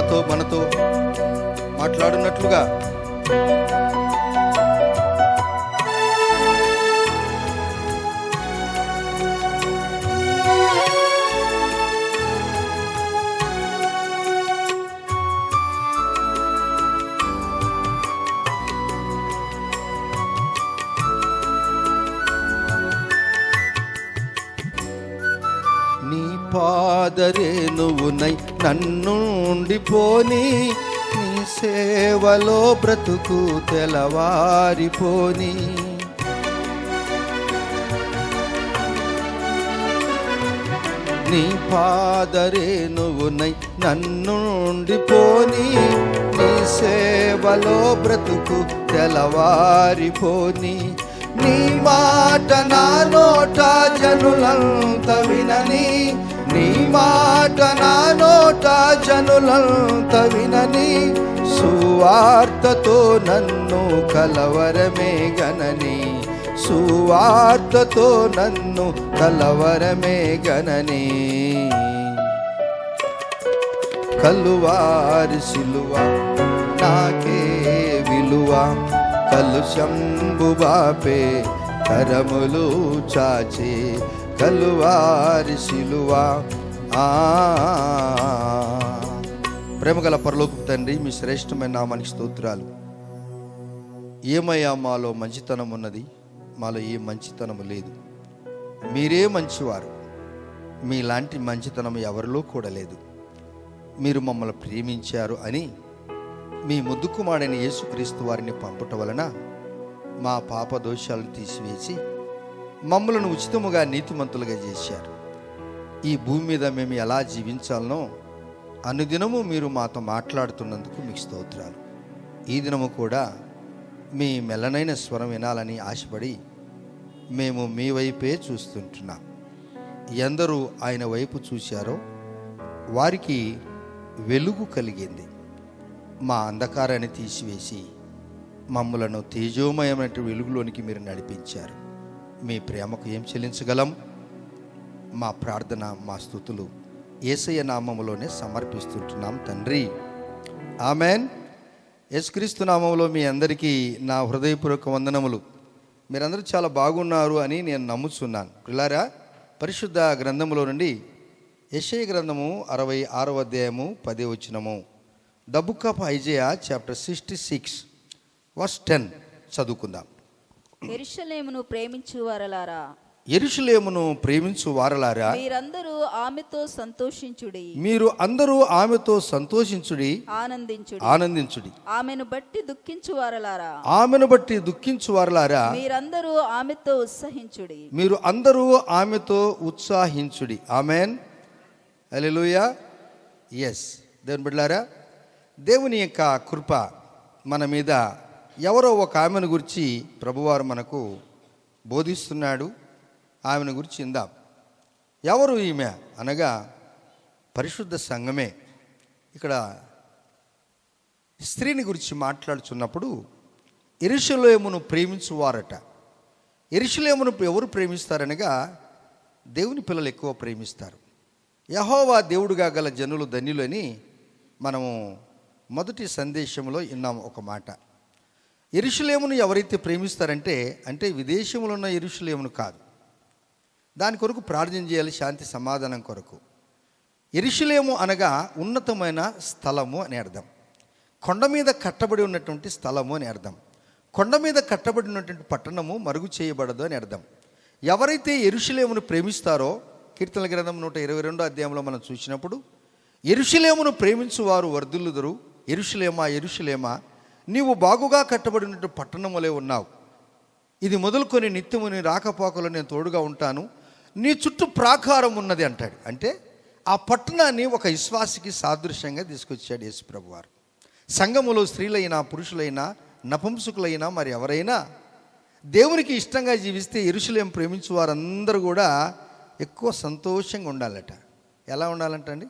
నాతో మనతో మాట్లాడున్నట్లుగా పాదరేణువునై నన్నుండిపోని, నీ సేవలో బ్రతుకు తెలవారిపోని. నీ పాదరేణువునై నన్నుండిపోని, నీ సేవలో బ్రతుకు తెలవారిపోని. నీ మాట నా నోట జనులంత వినని, నీ మాట నా నోట జనులంత వినని. సువార్తతో నన్ను కలవరమే గనని, సువార్తతో నన్ను కలవరమే గనని. కలువారి సిలువ నాకే విలువ, కలుషంబు బాపే కరములు చాచే. కలువారి సిలువ. ప్రేమగల పరలోకపు తండ్రి, మీ శ్రేష్టమైన నామానికి స్తోత్రాలు. ఏమయ్యా మాలో మంచితనం ఉన్నది, మాలో ఏ మంచితనము లేదు. మీరే మంచివారు, మీలాంటి మంచితనం ఎవరిలో కూడా లేదు. మీరు మమ్మల్ని ప్రేమించారు అని మీ ముద్దు కుమారుడైన యేసుక్రీస్తు వారిని పంపుట వలన మా పాప దోషాలను తీసివేసి మమ్మలను ఉచితముగా నీతిమంతులుగా చేశారు. ఈ భూమి మీద మేము ఎలా జీవించాలనో అనుదినము మీరు మాతో మాట్లాడుతున్నందుకు మీకు స్తోత్రాలు. ఈ దినము కూడా మీ మెల్లనైన స్వరం వినాలని ఆశపడి మేము మీ వైపే చూస్తుంటున్నాం. ఎందరూ ఆయన వైపు చూశారో వారికి వెలుగు కలిగింది. మా అంధకారాన్ని తీసివేసి మమ్మలను తేజోమయమైన వెలుగులోనికి మీరు నడిపించారు. మీ ప్రేమకు ఏం చెల్లించగలం? మా ప్రార్థన, మా స్తుతులు యేసయ్య నామములోనే సమర్పిస్తుంటున్నాం తండ్రి. ఆమెన్. యేసుక్రీస్తు నామములో మీ అందరికీ నా హృదయపూర్వక వందనములు. మీరందరూ చాలా బాగున్నారు అని నేను నమ్ముచున్నాను. పిల్లారా, పరిశుద్ధ గ్రంథములో నుండి యెషయా గ్రంథము 66వ అధ్యాయము 10వ వచనము, the book of Isaiah chapter 66 verse 10 చదువుకుందాం. యెరూషలేమును ప్రేమించు వారలారా, యెరూషలేమును ప్రేమించు వారలారా, మీరందరూ ఆమెతో సంతోషించుడి, మీరు అందరూ ఆమెతో సంతోషించుడి, ఆనందించుడి, ఆనందించుడి. ఆమెను బట్టి దుఃఖించు వారలారా, ఆమెను బట్టి దుఃఖించు వారలారా, మీరందరూ ఆమెతో ఉత్సహించుడి, మీరు అందరూ ఆమెతో ఉత్సాహించుడి. ఆమెన్. హల్లెలూయా. ఎస్, దేవుని బిడ్డలారా, దేవుని యొక్క కృప మన మీద ఎవరో ఒక ఆమెను గురించి ప్రభువారు మనకు బోధిస్తున్నాడు. ఆమెను గురించి ఇందాం. ఎవరు ఈమె అనగా పరిశుద్ధ సంఘమే. ఇక్కడ స్త్రీని గురించి మాట్లాడుచున్నప్పుడు యెరూషలేమును ప్రేమించువారట. యెరూషలేమును ఎవరు ప్రేమిస్తారనగా దేవుని పిల్లలు ఎక్కువ ప్రేమిస్తారు. యెహోవా దేవుడుగా గల జనులు ధన్యులు అని మనము మొదటి సందేశంలో విన్నాం ఒక మాట. యెరూషలేమును ఎవరైతే ప్రేమిస్తారంటే అంటే విదేశంలో ఉన్న యెరూషలేమును కాదు. దాని కొరకు ప్రార్థన చేయాలి, శాంతి సమాధానం కొరకు. యెరూషలేము అనగా ఉన్నతమైన స్థలము అని అర్థం. కొండ మీద కట్టబడి ఉన్నటువంటి స్థలము అని అర్థం. కొండ మీద కట్టబడి ఉన్నటువంటి పట్టణము మరుగు చేయబడదు అని అర్థం. ఎవరైతే యెరూషలేమును ప్రేమిస్తారో, కీర్తనల గ్రంథం 122వ అధ్యాయంలో మనం చూసినప్పుడు, యెరూషలేమును ప్రేమించువారు వర్ధిల్లుదురు. యెరూషలేమా, యెరూషలేమా, నీవు బాగుగా కట్టబడినట్టు పట్టణం వలె ఉన్నావు. ఇది మొదలుకొని నిత్యము నీ రాకపోకలో నేను తోడుగా ఉంటాను. నీ చుట్టూ ప్రాకారం ఉన్నది అంటాడు. అంటే ఆ పట్టణాన్ని ఒక విశ్వాసికి సాదృశ్యంగా తీసుకొచ్చాడు యేసు ప్రభువారు. సంఘములో స్త్రీలైనా పురుషులైనా నపుంసకులైనా మరి ఎవరైనా దేవునికి ఇష్టంగా జీవిస్తే యెరూషలేము ప్రేమించు వారందరూ కూడా ఎక్కువ సంతోషంగా ఉండాలట. ఎలా ఉండాలంటండి?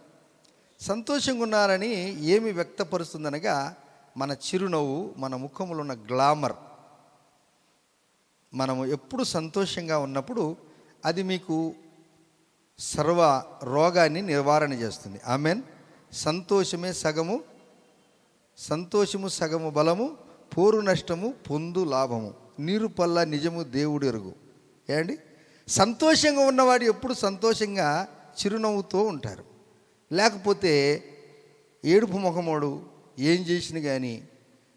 సంతోషంగా ఉన్నారని ఏమి వ్యక్తపరుస్తుందనగా మన చిరునవ్వు, మన ముఖంలో ఉన్న గ్లామర్. మనము ఎప్పుడు సంతోషంగా ఉన్నప్పుడు అది మీకు సర్వ రోగాన్ని నివారణ చేస్తుంది. ఆమెన్. సంతోషము సగము బలము, పోరు నష్టము పొందు లాభము, నీరు పల్ల నిజము దేవుడు ఎరుగు. ఏమండి, సంతోషంగా ఉన్నవాడు ఎప్పుడు సంతోషంగా చిరునవ్వుతూ ఉంటారు. లేకపోతే ఏడుపు ముఖమోడు ఏం చేసినా కానీ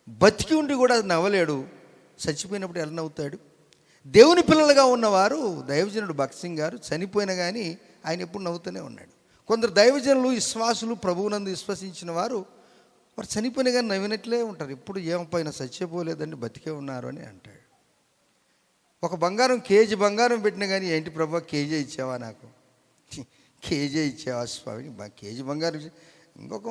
బతికి ఉండి కూడా నవ్వలేడు. చచ్చిపోయినప్పుడు ఎలా నవ్వుతాడు? దేవుని పిల్లలుగా ఉన్నవారు, దైవజనుడు భక్త్ సింగ్ గారు చనిపోయినా కానీ ఆయన ఎప్పుడు నవ్వుతూనే ఉన్నాడు. కొందరు దైవజనులు, విశ్వాసులు, ప్రభువునందు విశ్వసించిన వారు చనిపోయినా కానీ నవ్వినట్లే ఉంటారు. ఇప్పుడు ఏమైనా చచ్చిపోలేదండి, బతికే ఉన్నారు అని అంటాడు. ఒక కేజీ బంగారం పెట్టినా కానీ, ఏంటి ప్రభు కేజీ ఇచ్చావా నాకు? కేజీ ఇచ్చావా స్వామి? కేజీ బంగారం ఇంకొక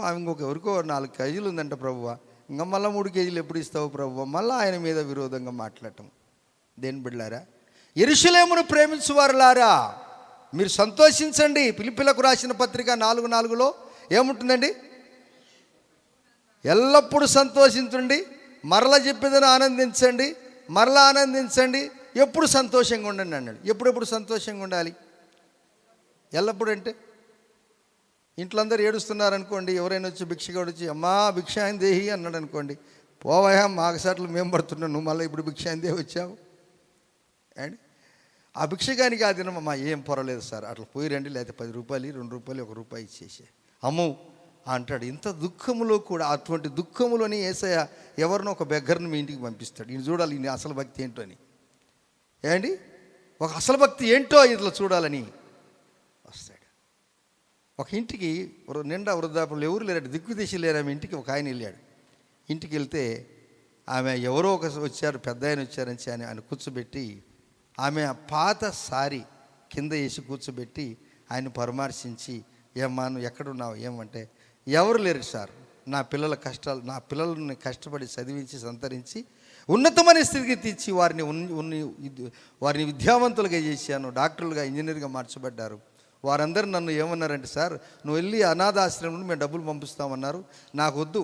ఎవరికో 4 కేజీలు ఉందంట ప్రభువా, ఇంకా మళ్ళీ 3 కేజీలు ఎప్పుడు ఇస్తావు ప్రభువా? మళ్ళీ ఆయన మీద విరోధంగా మాట్లాడటం. దేని బిడ్డలారా, యెరూషలేమును ప్రేమించువారులారా మీరు సంతోషించండి. ఫిలిప్పీలకు రాసిన పత్రిక 4:4 ఏముంటుందండి? ఎల్లప్పుడూ సంతోషించండి, మరలా చెప్పేదని ఆనందించండి, మరలా ఆనందించండి, ఎప్పుడు సంతోషంగా ఉండండి అన్నాడు. ఎప్పుడెప్పుడు సంతోషంగా ఉండాలి? ఎల్లప్పుడు అంటే ఇంట్లో అందరూ ఏడుస్తున్నారనుకోండి, ఎవరైనా వచ్చి భిక్షగాడు వచ్చి అమ్మా భిక్ష ఆయన దేహి అన్నాడు అనుకోండి, పోవయా మాగసాట్లు మేము పడుతున్నాం, నువ్వు మళ్ళీ ఇప్పుడు భిక్ష ఆయన దేహి వచ్చావు అండి. ఆ భిక్షగానికి ఆ దినం అమ్మా ఏం పర్వాలేదు సార్, అట్లా పోయి రండి, లేకపోతే 10 రూపాయలు 2 రూపాయలు 1 రూపాయి ఇచ్చేసే అమ్ము అంటాడు. ఇంత దుఃఖములో కూడా, అటువంటి దుఃఖములోని యేసయ్య ఎవరినో ఒక బెగ్గర్ని మీ ఇంటికి పంపిస్తాడు. ఈయన చూడాలి ఈయన అసలు భక్తి ఏంటో అని. ఏమండి, ఒక అసలు భక్తి ఏంటో ఇట్లా చూడాలని వస్తాడు. ఒక ఇంటికి నిండా వృద్ధాపులు ఎవరు లేరు, దిక్కు దిశ లేరు. ఆమె ఇంటికి ఒక ఆయన వెళ్ళాడు. ఇంటికి వెళ్తే ఆమె ఎవరో వచ్చారు, పెద్ద ఆయన వచ్చారని ఆయన కూర్చోబెట్టి, ఆమె పాత సారీ కింద వేసి కూర్చోబెట్టి ఆయన పరామర్శించి, ఏమ్మా నువ్వు ఎక్కడున్నావు? ఏమంటే, ఎవరు లేరు సార్, నా పిల్లలను కష్టపడి చదివించి సంతరించి ఉన్నతమైన స్థితికి తెచ్చి వారిని విద్యావంతులుగా చేశాను, డాక్టర్లుగా, ఇంజనీర్గా మార్చబడ్డారు. వారందరూ నన్ను ఏమన్నారంటే, సార్ నువ్వు వెళ్ళి అనాథాశ్రమంలో మేము డబ్బులు పంపిస్తామన్నారు, నాకు వద్దు,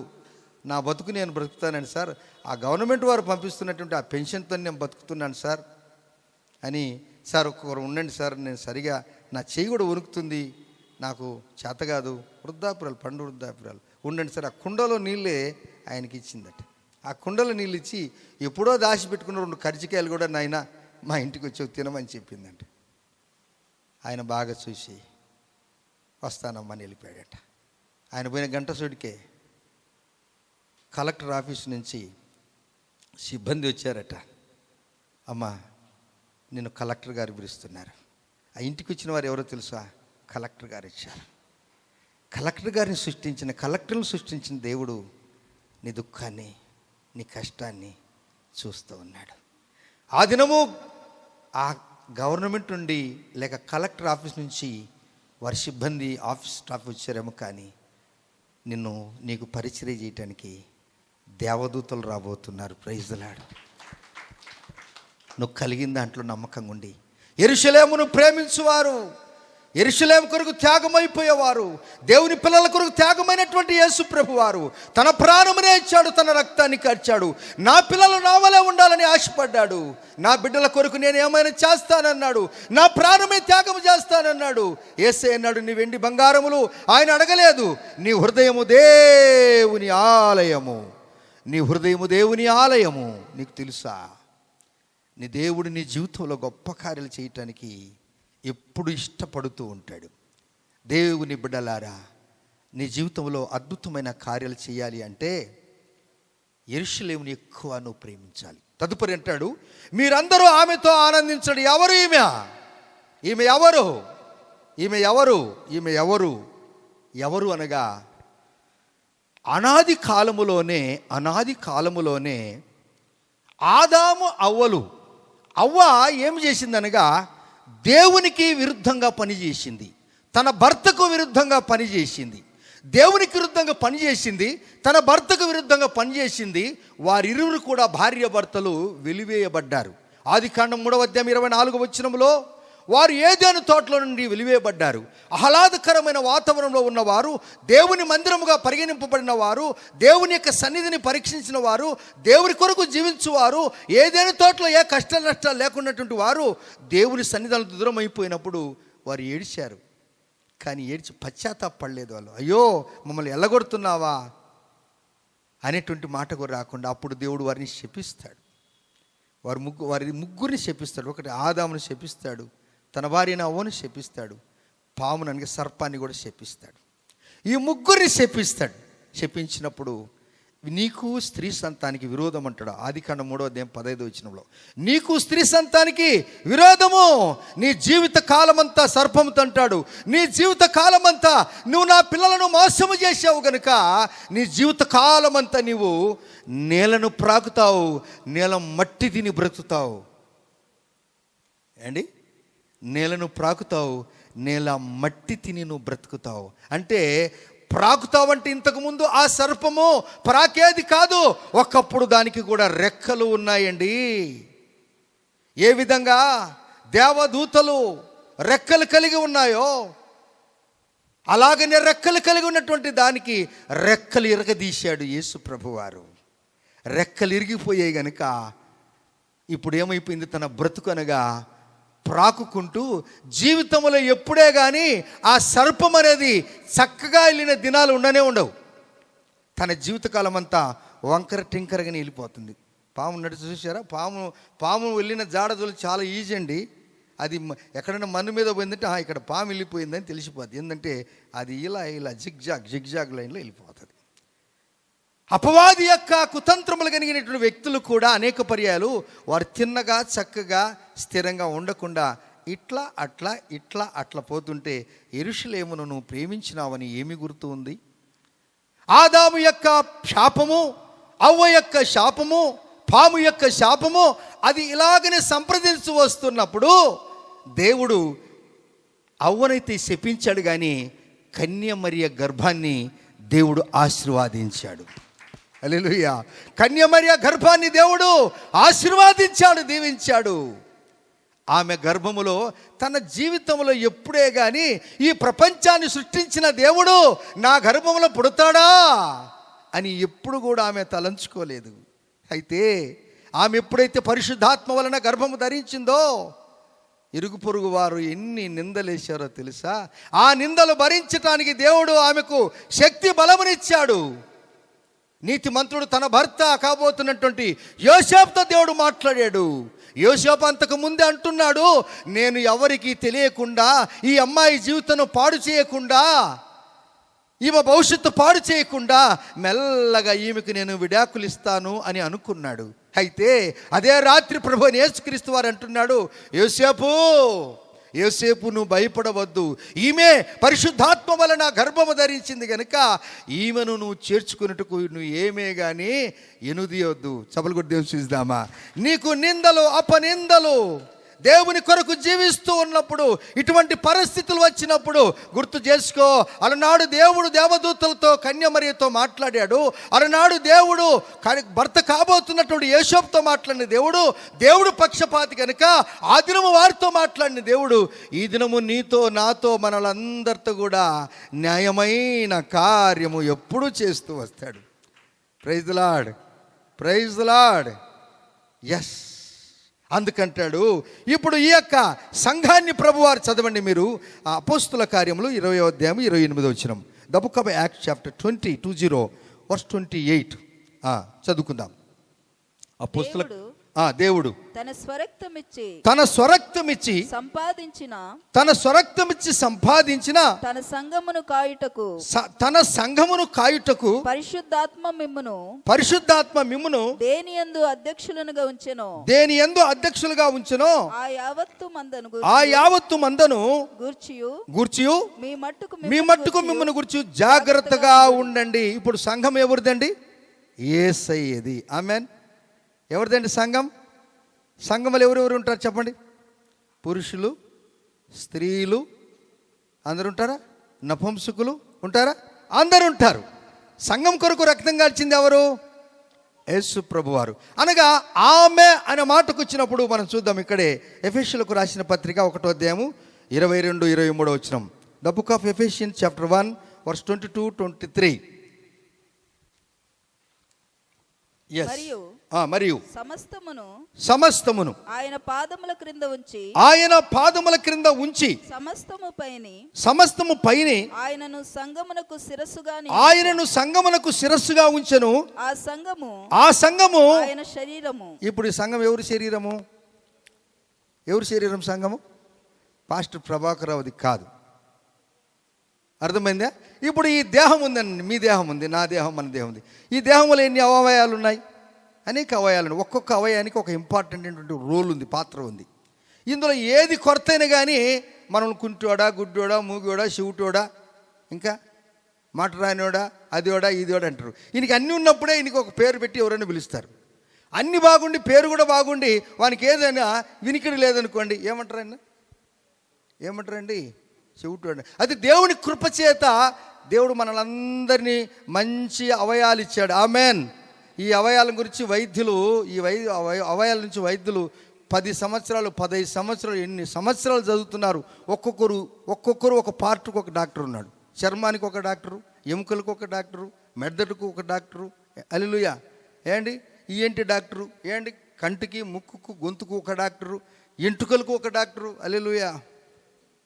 నా బతుకు నేను బ్రతుకుతానండి సార్, ఆ గవర్నమెంట్ వారు పంపిస్తున్నటువంటి ఆ పెన్షన్తో నేను బతుకుతున్నాను సార్ అని. సార్ ఒక్కొక్కరు ఉండండి సార్, నేను సరిగా నా చెయ్యి కూడా ఉరుకుతుంది, నాకు చేత కాదు, పండు వృద్ధాపురాలు ఉండండి సార్. ఆ కుండలో నీళ్ళే ఆయనకి ఇచ్చిందట. ఆ కుండలో నీళ్ళు ఇచ్చి ఎప్పుడో దాచిపెట్టుకున్న 2 కర్జికాయలు కూడా నాయన మా ఇంటికి వచ్చి తినమని చెప్పిందంట. ఆయన బాగా చూసి వస్తానమ్మని వెళ్ళిపోయాడట. ఆయన పోయిన గంట సోటికే కలెక్టర్ ఆఫీస్ నుంచి సిబ్బంది వచ్చారట. అమ్మా నిన్ను కలెక్టర్ గారు పిలుస్తున్నారు. ఆ ఇంటికి వచ్చిన వారు ఎవరో తెలుసా? కలెక్టర్ గారు ఇచ్చారు. కలెక్టర్ని సృష్టించిన దేవుడు నీ దుఃఖాన్ని, నీ కష్టాన్ని చూస్తూ ఉన్నాడు. ఆ దినము ఆ గవర్నమెంట్ నుండి లేక కలెక్టర్ ఆఫీస్ నుంచి వారి సిబ్బంది ఆఫీస్ స్టాఫ్ వచ్చారేమో, కానీ నీకు పరిచర్య చేయటానికి దేవదూతలు రాబోతున్నారు. Praise the lord. నువ్వు కలిగిన దాంట్లో నమ్మకంగా ఉండి, యెరూషలేమును ప్రేమించువారు, యెరూషలేము కొరకు త్యాగమైపోయేవారు, దేవుని పిల్లల కొరకు త్యాగమైనటువంటి యేసు ప్రభు వారు తన ప్రాణమునే ఇచ్చాడు, తన రక్తాన్ని కార్చాడు. నా పిల్లలు నా వలే ఉండాలని ఆశపడ్డాడు. నా బిడ్డల కొరకు నేను ఏమైనా చేస్తానన్నాడు, నా ప్రాణమే త్యాగం చేస్తానన్నాడు. యేసే అన్నాడు, నీ వెండి బంగారములు ఆయన అడగలేదు, నీ హృదయము దేవుని ఆలయము, నీ హృదయము దేవుని ఆలయము. నీకు తెలుసా, నీ దేవుడు నీ జీవితంలో గొప్ప కార్యాలు చేయటానికి ఎప్పుడు ఇష్టపడుతూ ఉంటాడు. దేవుని బిడ్డలారా, నీ జీవితంలో అద్భుతమైన కార్యాలు చేయాలి అంటే యెరూషలేముని ఎక్కువ నువ్వు ప్రేమించాలి. తదుపరి అంటాడు, మీరందరూ ఆమెతో ఆనందించండి. ఎవరు ఈమె? ఈమె ఎవరు? ఈమె ఎవరు? ఈమె ఎవరు? ఎవరు అనగా అనాది కాలములోనే ఆదాము అవ్వలు. అవ్వ ఏం చేసిందనగా దేవునికి విరుద్ధంగా పనిచేసింది, తన భర్తకు విరుద్ధంగా పనిచేసింది. దేవునికి విరుద్ధంగా పనిచేసింది, తన భర్తకు విరుద్ధంగా పనిచేసింది. వారిరువురు కూడా భార్య భర్తలు వెలివేయబడ్డారు. ఆదికాండం 3:24 వారు ఏదెను తోటలో నుండి వెలివేయబడ్డారు. ఆహ్లాదకరమైన వాతావరణంలో ఉన్నవారు, దేవుని మందిరముగా పరిగణింపబడిన వారు, దేవుని యొక్క సన్నిధిని పరీక్షించిన వారు, దేవుని కొరకు జీవించువారు, ఏదైనా తోటలో ఏ కష్ట నష్టాలు లేకున్నటువంటి వారు దేవుని సన్నిధానం దూరం అయిపోయినప్పుడు వారు ఏడిచారు. కానీ ఏడ్చి పశ్చాత్తాపడలేదు వాళ్ళు. అయ్యో మమ్మల్ని ఎల్లగొడుతున్నావా అనేటువంటి మాట కూడా రాకుండా అప్పుడు దేవుడు వారిని శపిస్తాడు. వారి ముగ్గురిని శపిస్తాడు. ఒకటి ఆదామును శపిస్తాడు, తన భార్యను అవ్వను శపిస్తాడు, పామును అనగా సర్పాన్ని కూడా శపిస్తాడు. ఈ ముగ్గురిని శపిస్తాడు. శపించినప్పుడు నీకు స్త్రీ సంతానికి విరోధం అంటాడు. ఆదికాండం 3:15 నీకు స్త్రీ సంతానికి విరోధము, నీ జీవిత కాలమంతా సర్పముతో అంటాడు. నీ జీవిత కాలమంతా నువ్వు నా పిల్లలను మోసము చేసావు గనుక నీ జీవిత కాలమంతా నీవు నేలను ప్రాకుతావు, నేల మట్టి తిని బ్రతుకుతావు. ఏండి, నేలను ప్రాకుతావు, నేల మట్టి తిని నువ్వు బ్రతుకుతావు. అంటే ప్రాకుతావంటే ఇంతకుముందు ఆ సర్పము ప్రాకేది కాదు, ఒకప్పుడు దానికి కూడా రెక్కలు ఉన్నాయండి. ఏ విధంగా దేవదూతలు రెక్కలు కలిగి ఉన్నాయో అలాగనే రెక్కలు కలిగి ఉన్నటువంటి దానికి రెక్కలు ఇరగదీశాడు యేసు ప్రభువారు. రెక్కలు ఇరిగిపోయాయి గనుక ఇప్పుడు ఏమైపోయింది, తన బ్రతుకు అనగా ప్రాకుకుంటూ జీవితంలో ఎప్పుడే కానీ ఆ సర్పం అనేది చక్కగా వెళ్ళిన దినాలు ఉండనే ఉండవు. తన జీవితకాలం అంతా వంకర టింకరగానే వెళ్ళిపోతుంది. పాము నడిచి చూసారా, పాము వెళ్ళిన జాడదులు చాలా ఈజీ అండి. అది ఎక్కడైనా మన్ను మీద పోయిందంటే ఇక్కడ పాము వెళ్ళిపోయిందని తెలిసిపోద్ది. ఏంటంటే అది ఇలా జిగ్జాగ్ లైన్లో వెళ్ళిపోతుంది. అపవాది యొక్క కుతంత్రములు కలిగినటువంటి వ్యక్తులు కూడా అనేక పర్యాలు వారు తిన్నగా చక్కగా స్థిరంగా ఉండకుండా ఇట్లా అట్లా పోతుంటే యెరూషలేమును నువ్వు ప్రేమించినావని ఏమి గుర్తు ఉంది? ఆదాము యొక్క శాపము, అవ్వ యొక్క శాపము, పాము యొక్క శాపము అది ఇలాగనే సంప్రదించి వస్తున్నప్పుడు దేవుడు అవ్వనైతే శపించాడు, కానీ కన్యమరియ గర్భాన్ని దేవుడు ఆశీర్వాదించాడు. హల్లెలూయా. కన్యమరియ గర్భాన్ని దేవుడు ఆశీర్వాదించాడు, దీవించాడు. ఆమె గర్భములో తన జీవితంలో ఎప్పుడే కానీ ఈ ప్రపంచాన్ని సృష్టించిన దేవుడు నా గర్భంలో పుడతాడా అని ఎప్పుడు కూడా ఆమె తలంచుకోలేదు. అయితే ఆమె ఎప్పుడైతే పరిశుద్ధాత్మ వలన గర్భము ధరించిందో ఇరుగు పొరుగు వారు ఎన్ని నిందలేశారో తెలుసా? ఆ నిందలు భరించటానికి దేవుడు ఆమెకు శక్తి బలమునిచ్చాడు. నీతిమంతుడు తన భర్త కాబోతున్నటువంటి యోసేపుతో దేవుడు మాట్లాడాడు. యోసేపు అంతకు ముందే అంటున్నాడు, నేను ఎవరికి తెలియకుండా ఈ అమ్మాయి జీవితం పాడు చేయకుండా, ఈమె భవిష్యత్తు పాడు చేయకుండా మెల్లగా ఈమెకు నేను విడాకులు ఇస్తాను అని అనుకున్నాడు. అయితే అదే రాత్రి ప్రభువైన యేసుక్రీస్తు వారు అంటున్నాడు, యోసేపు నువ్వు భయపడవద్దు, ఈమె పరిశుద్ధాత్మ వలన గర్భము ధరించింది కనుక ఈమెను నువ్వు చేర్చుకున్నట్టుకు నువ్వు ఏమే కానీ ఎనుదియొద్దు. చపలు కొట్టి దేవుని చూద్దామా? నీకు నిందలు అపనిందలు దేవుని కొరకు జీవిస్తూ ఉన్నప్పుడు ఇటువంటి పరిస్థితులు వచ్చినప్పుడు గుర్తు చేసుకో, అలనాడు దేవుడు దేవదూతలతో కన్యమరియతో మాట్లాడాడు. అలనాడు దేవుడు భర్త కాబోతున్నటువంటి యోసేపుతో మాట్లాడిన దేవుడు పక్షపాతి కనుక ఆ దినము వారితో మాట్లాడిన దేవుడు ఈ దినము నీతో నాతో మనలందరితో కూడా న్యాయమైన కార్యము ఎప్పుడూ చేస్తూ వస్తాడు. Praise the lord, praise the lord. Yes, అందుకంటాడు. ఇప్పుడు ఈ యొక్క సంఘాన్ని ప్రభువారు చదవండి మీరు, అపోస్తుల కార్యములు 20:28. The book of acts chapter 20:28 చదువుకుందాం. అపోస్తుల దేవుడు తన స్వరక్తమిచ్చి సంపాదించిన తన సంఘమును కాయుటకు పరిశుద్ధాత్మ మిమ్మును దేనియందు అధ్యక్షులుగా ఉంచెనో ఆ యావత్తు మందను గూర్చియు మీ మట్టుకు మిమ్మును గూర్చి జాగ్రత్తగా ఉండండి. ఇప్పుడు సంఘం ఎవరిదండి? యేసయ్యది. ఆమేన్. ఎవరిదండి సంఘం? సంఘంలో ఎవరెవరు ఉంటారు చెప్పండి? పురుషులు, స్త్రీలు అందరు ఉంటారా? నపుంసకులు ఉంటారా? అందరు ఉంటారు. సంఘం కొరకు రక్తం కార్చింది ఎవరు? యేసు ప్రభువారు. అనగా ఆమె అనే మాటకు వచ్చినప్పుడు మనం చూద్దాం. ఇక్కడే ఎఫెసీయులకు రాసిన పత్రిక 1:22-23. The book of Ephesians chapter 1:22-23. మరియు మరియు సమస్తమును ఆయన పాదముల క్రింద ఉంచి సమస్తము పైని ఆయనను సంగమునకు శిరస్సుగా ఉంచెను. ఆ సంఘము ఆయన శరీరము. ఇప్పుడు ఈ సంఘం ఎవరి శరీరము? ఎవరి శరీరం సంఘము? పాస్టర్ ప్రభాకర్ రావుది కాదు. అర్థమైందా? ఇప్పుడు ఈ దేహం ఉందండి, మీ దేహం ఉంది, నా దేహం, మన దేహం ఉంది. ఈ దేహంలో ఎన్ని అవయవాలు ఉన్నాయి? అనేక అవయవాలు ఉన్నాయి. ఒక్కొక్క అవయవానికి ఒక ఇంపార్టెంట్ అయినటువంటి రోల్ ఉంది, పాత్ర ఉంది. ఇందులో ఏది కొరత అయినా కానీ మనం కుంటోడా, గుడ్డోడా, మూగోడా, శివుటోడా, ఇంకా మాట రానివాడా, అదివాడా, ఇదివాడా అంటారు. ఈయనకి అన్నీ ఉన్నప్పుడే ఈయనకి ఒక పేరు పెట్టి ఎవరైనా పిలుస్తారు. అన్నీ బాగుండి పేరు కూడా బాగుండి వానికి ఏదైనా వినికిడి లేదనుకోండి, ఏమంటారండి? చెవుటోడు. అది దేవుని కృపచేత దేవుడు మనలందరినీ మంచి అవయాలు ఇచ్చాడు. ఆమెన్. ఈ అవయాల గురించి వైద్యులు, అవయాల నుంచి వైద్యులు 10 సంవత్సరాలు 15 సంవత్సరాలు ఎన్ని సంవత్సరాలు చదువుతున్నారు. ఒక్కొక్కరు ఒక పార్ట్కు ఒక డాక్టర్ ఉన్నాడు. చర్మానికి ఒక డాక్టరు, ఎముకలకు ఒక డాక్టరు, మెదడుకు ఒక డాక్టరు. హల్లెలూయా. ఏంటి ఈఎన్టీ డాక్టరు, ఏంటి కంటికి, ముక్కుకు, గొంతుకు ఒక డాక్టరు, ఎంటుకలకు ఒక డాక్టరు. హల్లెలూయా,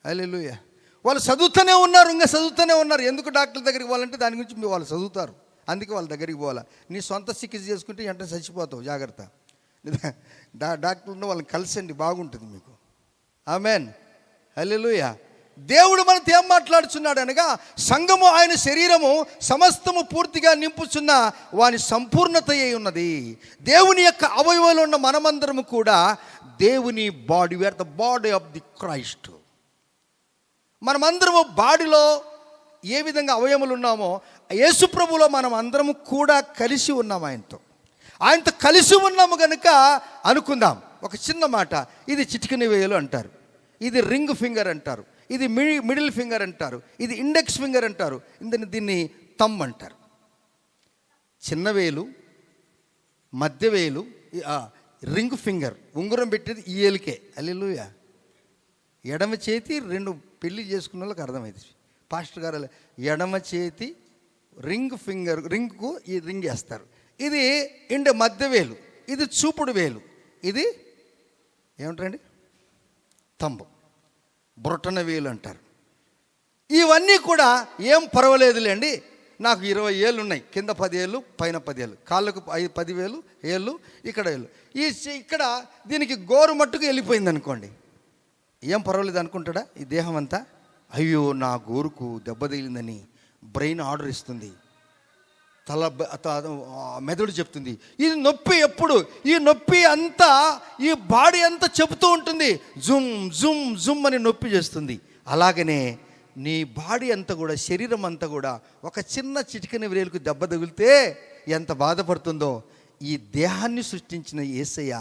హల్లెలూయా. వాళ్ళు చదువుతూనే ఉన్నారు, ఇంకా చదువుతూనే ఉన్నారు. ఎందుకు డాక్టర్ దగ్గరికి పోవాలంటే దాని గురించి వాళ్ళు చదువుతారు, అందుకే వాళ్ళ దగ్గరికి పోవాలా. నీ సొంత చికిత్స చేసుకుంటే వెంటనే చచ్చిపోతావు, జాగ్రత్త. డాక్టర్ ఉన్న వాళ్ళని కలిసండి, బాగుంటుంది మీకు. ఆమెన్, హల్లెలూయా. దేవుడు మనతో ఏం మాట్లాడుచున్నాడు అనగా, సంఘము ఆయన శరీరము సమస్తము పూర్తిగా నింపుచున్న వాని సంపూర్ణత అయి ఉన్నది. దేవుని యొక్క అవయవాలు ఉన్న మనమందరము కూడా దేవుని body. We are the body of the Christ. మనమందరము బాడీలో ఏ విధంగా అవయములు ఉన్నామో యేసు ప్రభువులో మనం అందరము కూడా కలిసి ఉన్నాము. ఆయనతో కలిసి ఉన్నాము కనుక అనుకుందాం. ఒక చిన్న మాట, ఇది చిటికెన వేలు అంటారు, ఇది రింగ్ ఫింగర్ అంటారు, ఇది మిడిల్ ఫింగర్ అంటారు, ఇది ఇండెక్స్ ఫింగర్ అంటారు, దీన్ని థంబ్ అంటారు. చిన్న వేలు, మధ్య వేలు, రింగ్ ఫింగర్, ఉంగరం పెట్టేది ఈ ఏలుకే. హల్లెలూయా. ఎడమ చేతి 2 పెళ్లి చేసుకున్న వాళ్ళకి అర్థమైంది. పాస్టర్ గారు ఎడమ చేతి రింగ్ ఫింగర్, రింగ్కు ఈ రింగ్ వేస్తారు. ఇది మధ్య వేలు, ఇది చూపుడు వేలు, ఇది ఏమంటారండి తంబు, బ్రొటన వేలు అంటారు. ఇవన్నీ కూడా ఏం పర్వాలేదులేండి, నాకు 20 ఏళ్ళు ఉన్నాయి, కింద 10 ఏళ్ళు, పైన 10 ఏళ్ళు, కాళ్ళకు 10 ఏళ్ళు, ఇక్కడ ఏళ్ళు. ఇక్కడ దీనికి గోరు మట్టుకు వెళ్ళిపోయింది అనుకోండి, ఏం పర్వాలేదు అనుకుంటాడా ఈ దేహం అంతా? అయ్యో నా గోరుకు దెబ్బ తగిలిందని బ్రెయిన్ ఆర్డర్ ఇస్తుంది, మెదడు చెప్తుంది ఇది నొప్పి. ఎప్పుడు ఈ నొప్పి అంతా ఈ బాడీ అంతా చెబుతూ ఉంటుంది, జుమ్ జుమ్ జుమ్ అని నొప్పి చేస్తుంది. అలాగనే నీ బాడీ అంతా కూడా, శరీరం అంతా కూడా ఒక చిన్న చిటికెన వేలుకు దెబ్బ తగిలితే ఎంత బాధపడుతుందో, ఈ దేహాన్ని సృష్టించిన యేసయ్య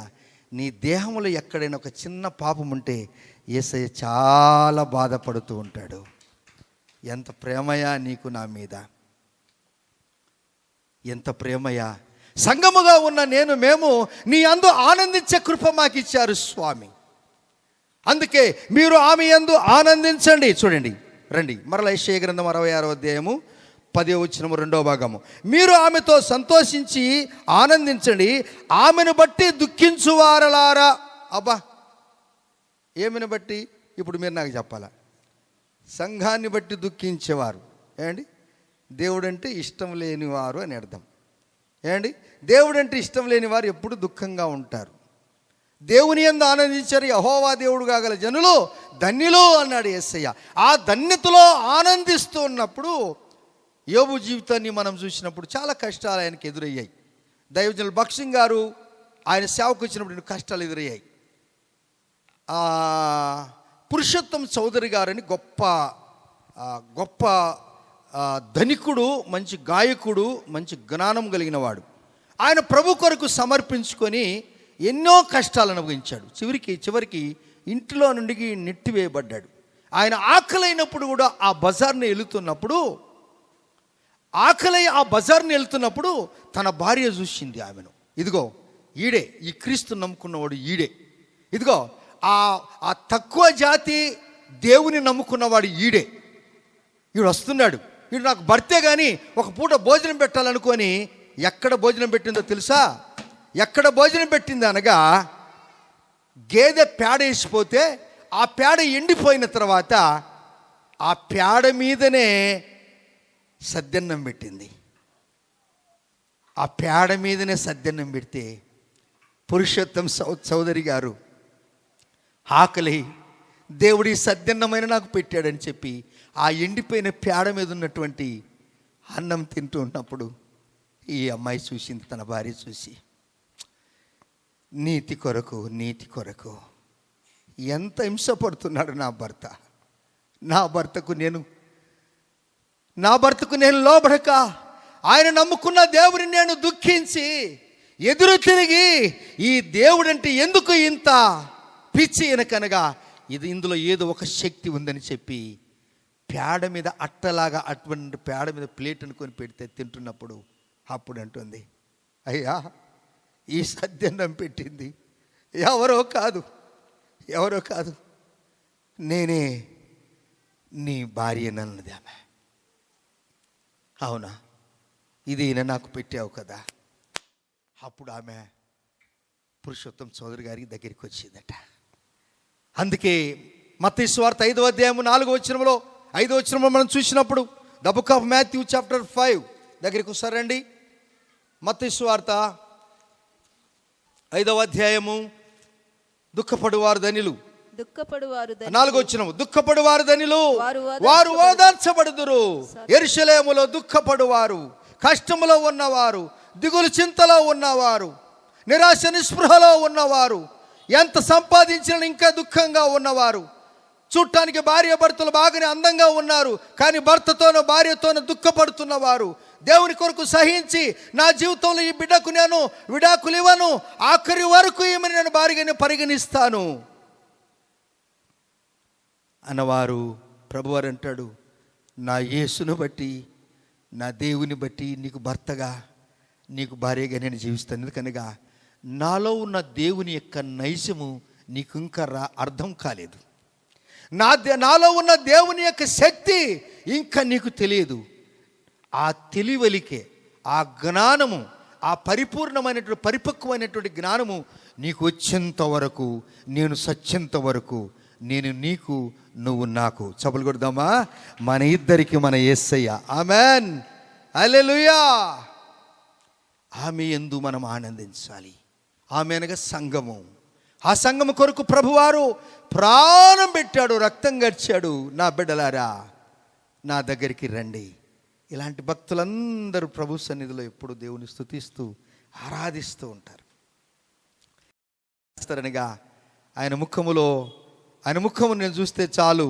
నీ దేహంలో ఎక్కడైనా ఒక చిన్న పాపం ఉంటే యేసయ్య చాలా బాధపడుతూ ఉంటాడు. ఎంత ప్రేమయా నీకు నా మీద, ఎంత ప్రేమయా. సంగముగా ఉన్న మేము నీ అందు ఆనందించే కృప మాకు ఇచ్చారు స్వామి. అందుకే మీరు ఆమె యందు ఆనందించండి. చూడండి, రండి మరలా యెషయా గ్రంథం 66వ అధ్యాయము 10వ వచనము 2వ భాగము. మీరు ఆమెతో సంతోషించి ఆనందించండి, ఆమెను బట్టి దుఃఖించువారలారా. అబ్బా, ఏమిని బట్టి? ఇప్పుడు మీరు నాకు చెప్పాలా. సంఘాన్ని బట్టి దుఃఖించేవారు ఏండి? దేవుడంటే ఇష్టం లేనివారు అని అర్థం. ఏండి? దేవుడంటే ఇష్టం లేని వారు ఎప్పుడు దుఃఖంగా ఉంటారు. దేవుని యందు ఆనందించారు యెహోవా దేవుడు కాగల జనులు ధన్యులు అన్నాడు యేసయ్య. ఆ ధన్యతలో ఆనందిస్తూ ఉన్నప్పుడు యోబు జీవితాన్ని మనం చూసినప్పుడు చాలా కష్టాలు ఆయనకు ఎదురయ్యాయి. దైవజనులు భక్సింగ్ గారు ఆయన సేవకు వచ్చినప్పుడు కష్టాలు ఎదురయ్యాయి. పురుషోత్తం చౌదరి గారని గొప్ప ధనికుడు, మంచి గాయకుడు, మంచి జ్ఞానం కలిగిన వాడు. ఆయన ప్రభు కొరకు సమర్పించుకొని ఎన్నో కష్టాలు అనుభవించాడు. చివరికి ఇంటిలో నుండి నెట్టివేయబడ్డాడు. ఆయన ఆకలైనప్పుడు కూడా ఆ బజార్ని వెళుతున్నప్పుడు తన భార్య చూసింది ఆమెను. ఇదిగో ఈడే, ఈ క్రీస్తు నమ్ముకున్నవాడు ఈడే. ఇదిగో ఆ తక్కువ జాతి దేవుని నమ్ముకున్నవాడు ఈడే. ఈడు వస్తున్నాడు, ఈడు నాకు భర్తే కానీ ఒక పూట భోజనం పెట్టాలనుకొని ఎక్కడ భోజనం పెట్టిందో తెలుసా? ఎక్కడ భోజనం పెట్టింది అనగా, గేదె పేడ వేసిపోతే ఆ పేడ ఎండిపోయిన తర్వాత ఆ పేడ మీదనే సద్దన్నం పెట్టింది. ఆ పేడ మీదనే సద్దన్నం పెడితే పురుషోత్తం చౌదరి గారు ఆకలి, దేవుడి సద్దన్నమైన నాకు పెట్టాడని చెప్పి ఆ ఎండిపోయిన పేడ మీద ఉన్నటువంటి అన్నం తింటూ ఉన్నప్పుడు ఈ అమ్మాయి చూసింది, తన భార్య చూసి, నీతి కొరకు ఎంత హింసపడుతున్నాడు నా భర్త. నా భర్తకు నేను లోబడక, ఆయన నమ్ముకున్న దేవుడిని నేను దుఃఖించి ఎదురు తిరిగి, ఈ దేవుడంటే ఎందుకు ఇంత పిచ్చి ఎనకనగా, ఇందులో ఏదో ఒక శక్తి ఉందని చెప్పి పేడ మీద అట్టలాగా అటువంటి పేడ మీద ప్లేట్ అనుకొని పెడితే తింటున్నప్పుడు అప్పుడు అంటుంది, అయ్యా ఈ సద్దన్నం పెట్టింది ఎవరో కాదు నేనే, నీ భార్యనన్నది ఆమె. అవునా, ఇది నాకు పెట్టావు కదా. అప్పుడు ఆమె పురుషోత్తం చౌదరి గారికి దగ్గరికి వచ్చిందట. అందుకే మత్తయి సువార్త 5వ అధ్యాయము 4వ వచనంలో 5వ వచనంలో మనం చూసినప్పుడు, the book of Matthew chapter 5 దగ్గరికి వస్తారండి. మత్తయి సువార్త 5వ అధ్యాయము, దుఃఖపడువారు ధనిలు, 4వ వచనము, దుఃఖపడువారు ధనిలు, వారు ఓదార్చబడుదురు. యెరూషలేములో దుఃఖపడువారు, కష్టములో ఉన్నవారు, దిగులు చింతలో ఉన్నవారు, నిరాశ నిస్పృహలో ఉన్నవారు, ఎంత సంపాదించిన ఇంకా దుఃఖంగా ఉన్నవారు, చూడటానికి భార్య భర్తలు బాగానే అందంగా ఉన్నారు, కానీ భర్తతోనూ భార్యతోనూ దుఃఖపడుతున్నవారు, దేవుని కొరకు సహించి నా జీవితంలో ఈ బిడ్డకు నేను విడాకులు ఇవ్వను, ఆఖరి వరకు ఈమెను నేను భార్యగానే పరిగణిస్తాను అన్నవారు, ప్రభువారు అంటాడు, నా యేసును బట్టి, నా దేవుని బట్టి నీకు భర్తగా, నీకు భార్యగా నేను జీవిస్తాను. ఎందుకనగా నాలో ఉన్న దేవుని యొక్క నైజము నీకు ఇంకా అర్థం కాలేదు. నాలో ఉన్న దేవుని యొక్క శక్తి ఇంకా నీకు తెలియదు. ఆ తెలివలికే, ఆ జ్ఞానము, ఆ పరిపూర్ణమైనటువంటి పరిపక్వమైనటువంటి జ్ఞానము నీకు వచ్చేంత వరకు, నేను సచ్చేంత వరకు, నేను నీకు, నువ్వు నాకు. చప్పలు కొడదామా మన ఇద్దరికి, మన యేసయ్య. ఆమెన్, హల్లెలూయా. ఆమె యందు మనం ఆనందించాలి. ఆమె అనగా సంఘము. ఆ సంఘము కొరకు ప్రభువారు ప్రాణం పెట్టాడు, రక్తం గడిచాడు. నా బిడ్డలారా, నా దగ్గరికి రండి. ఇలాంటి భక్తులందరూ ప్రభు సన్నిధిలో ఎప్పుడు దేవుని స్తుతిస్తూ ఆరాధిస్తూ ఉంటారు. అనగా ఆయన ముఖము నేను చూస్తే చాలు,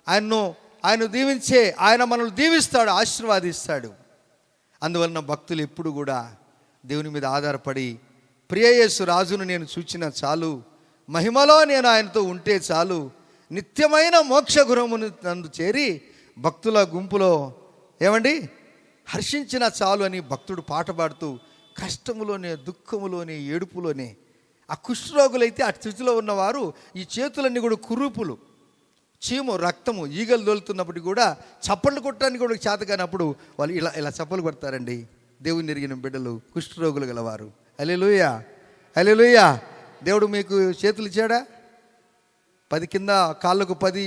ఆయన దీవించే, ఆయన మనల్ని దీవిస్తాడు, ఆశీర్వాదిస్తాడు. అందువలన భక్తులు ఎప్పుడు కూడా దేవుని మీద ఆధారపడి, ప్రియ యేసు రాజును నేను చూచిన చాలు, మహిమలో నేను ఆయనతో ఉంటే చాలు, నిత్యమైన మోక్ష గృహమును నందు చేరి భక్తుల గుంపులో ఏమండి హర్షించిన చాలు అని భక్తుడు పాట పాడుతూ, కష్టములోనే, దుఃఖములోనే, ఏడుపులోనే, ఆ కుష్ఠరోగులైతే ఆ స్థితిలో ఉన్నవారు ఈ చేతులన్నీ కూడా కురూపులు, చీము, రక్తము, ఈగలు దొలుతున్నప్పటికీ కూడా చప్పట్లు కొట్టడానికి కూడా చేత కానప్పుడు వాళ్ళు ఇలా చప్పలు కొడతారండి. దేవుని ఎరిగిన బిడ్డలు, కుష్ఠరోగులు గలవారు. హల్లెలూయా, హల్లెలూయా. దేవుడు మీకు చేతులు ఇచ్చాడా? 10 కింద కాళ్ళకు 10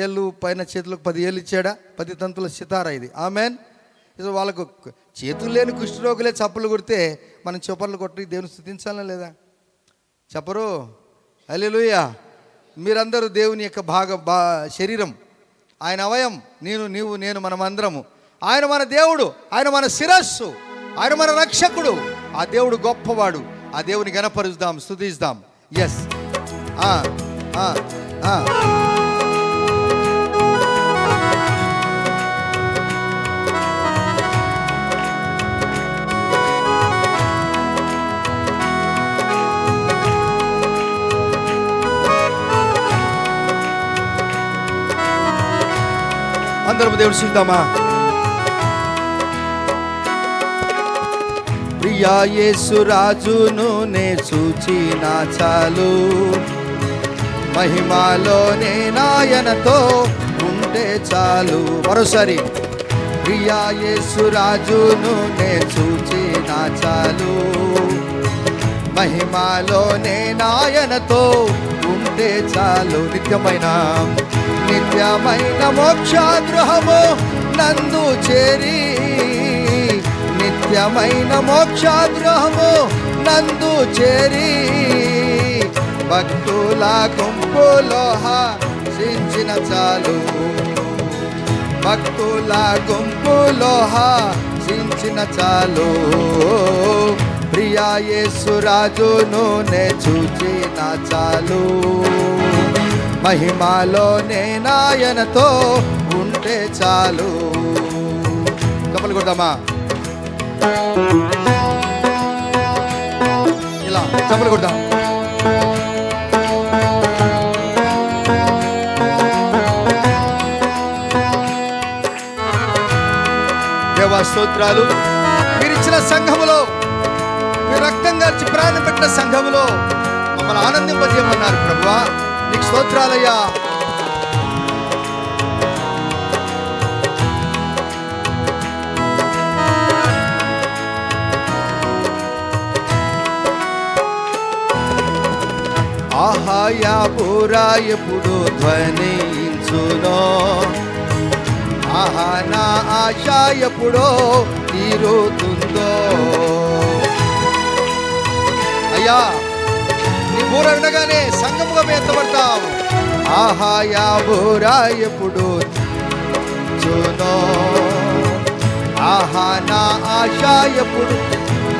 ఏళ్ళు, పైన చేతులకు 10 ఏళ్ళు ఇచ్చాడా? 10 తంతుల సితారా ఇది. ఆమెన్. వాళ్ళకు చేతులు లేని కుష్ఠరోగులే చప్పలు కొడితే మనం చప్పట్లు కొట్టి దేవుని స్తుతించాలా లేదా? చెప్పరు. హల్లెలూయా. మీరందరూ దేవుని యొక్క శరీరం, ఆయన అవయం, నేను మనమందరము. ఆయన మన దేవుడు, ఆయన మన శిరస్సు, ఆయన మన రక్షకుడు. ఆ దేవుడు గొప్పవాడు. ఆ దేవుని గణపరుద్దాం, స్తుతిద్దాం. ఎస్. అందరం దేవుడు చూద్దామా? ప్రియా యేసు రాజును నే చూచిన చాలు, మహిమలోనే నాయనతో ఉంటే చాలు. మరోసారి, ప్రియా యేసు రాజును నే చూచిన చాలు, మహిమలోనే నాయనతో ఉంటే చాలు. నిత్యమైన మోక్షగృహము నందు చేరి, నిత్యమైన మోక్షగృహము నందు చేరి, భక్తుల గుంపులో హసించిన చాలు. భక్తుల గుంపులో హసించిన చాలు. ప్రియా యేసు రాజును నే చూచిన చాలు. మహిమలోనే నాయనతో ఉంటే చాలు. కప్పలు కొడదామా? ఇలా చప్పలు కొడదాం. దేవా స్తోత్రాలు. మీరు ఇచ్చిన సంఘములో, మీరు రక్తం గార్చి ప్రాణం పెట్టిన సంఘములో మమ్మల్ని ఆనందింపజేయమన్నారు ప్రభువా. నీకు స్తోత్రాలయ్యా. ఆహాయా పూరా ఎప్పుడు ధ్వనించునో, ఆహా నా ఆశ ఎప్పుడో తీరుతుందో. అయ్యా నీ బూర వినగానే సంగముగా ఎత్తబడతాం. ఆహాయా బూరా ఎప్పుడు చూనో, ఆహా నా ఆశ ఎప్పుడు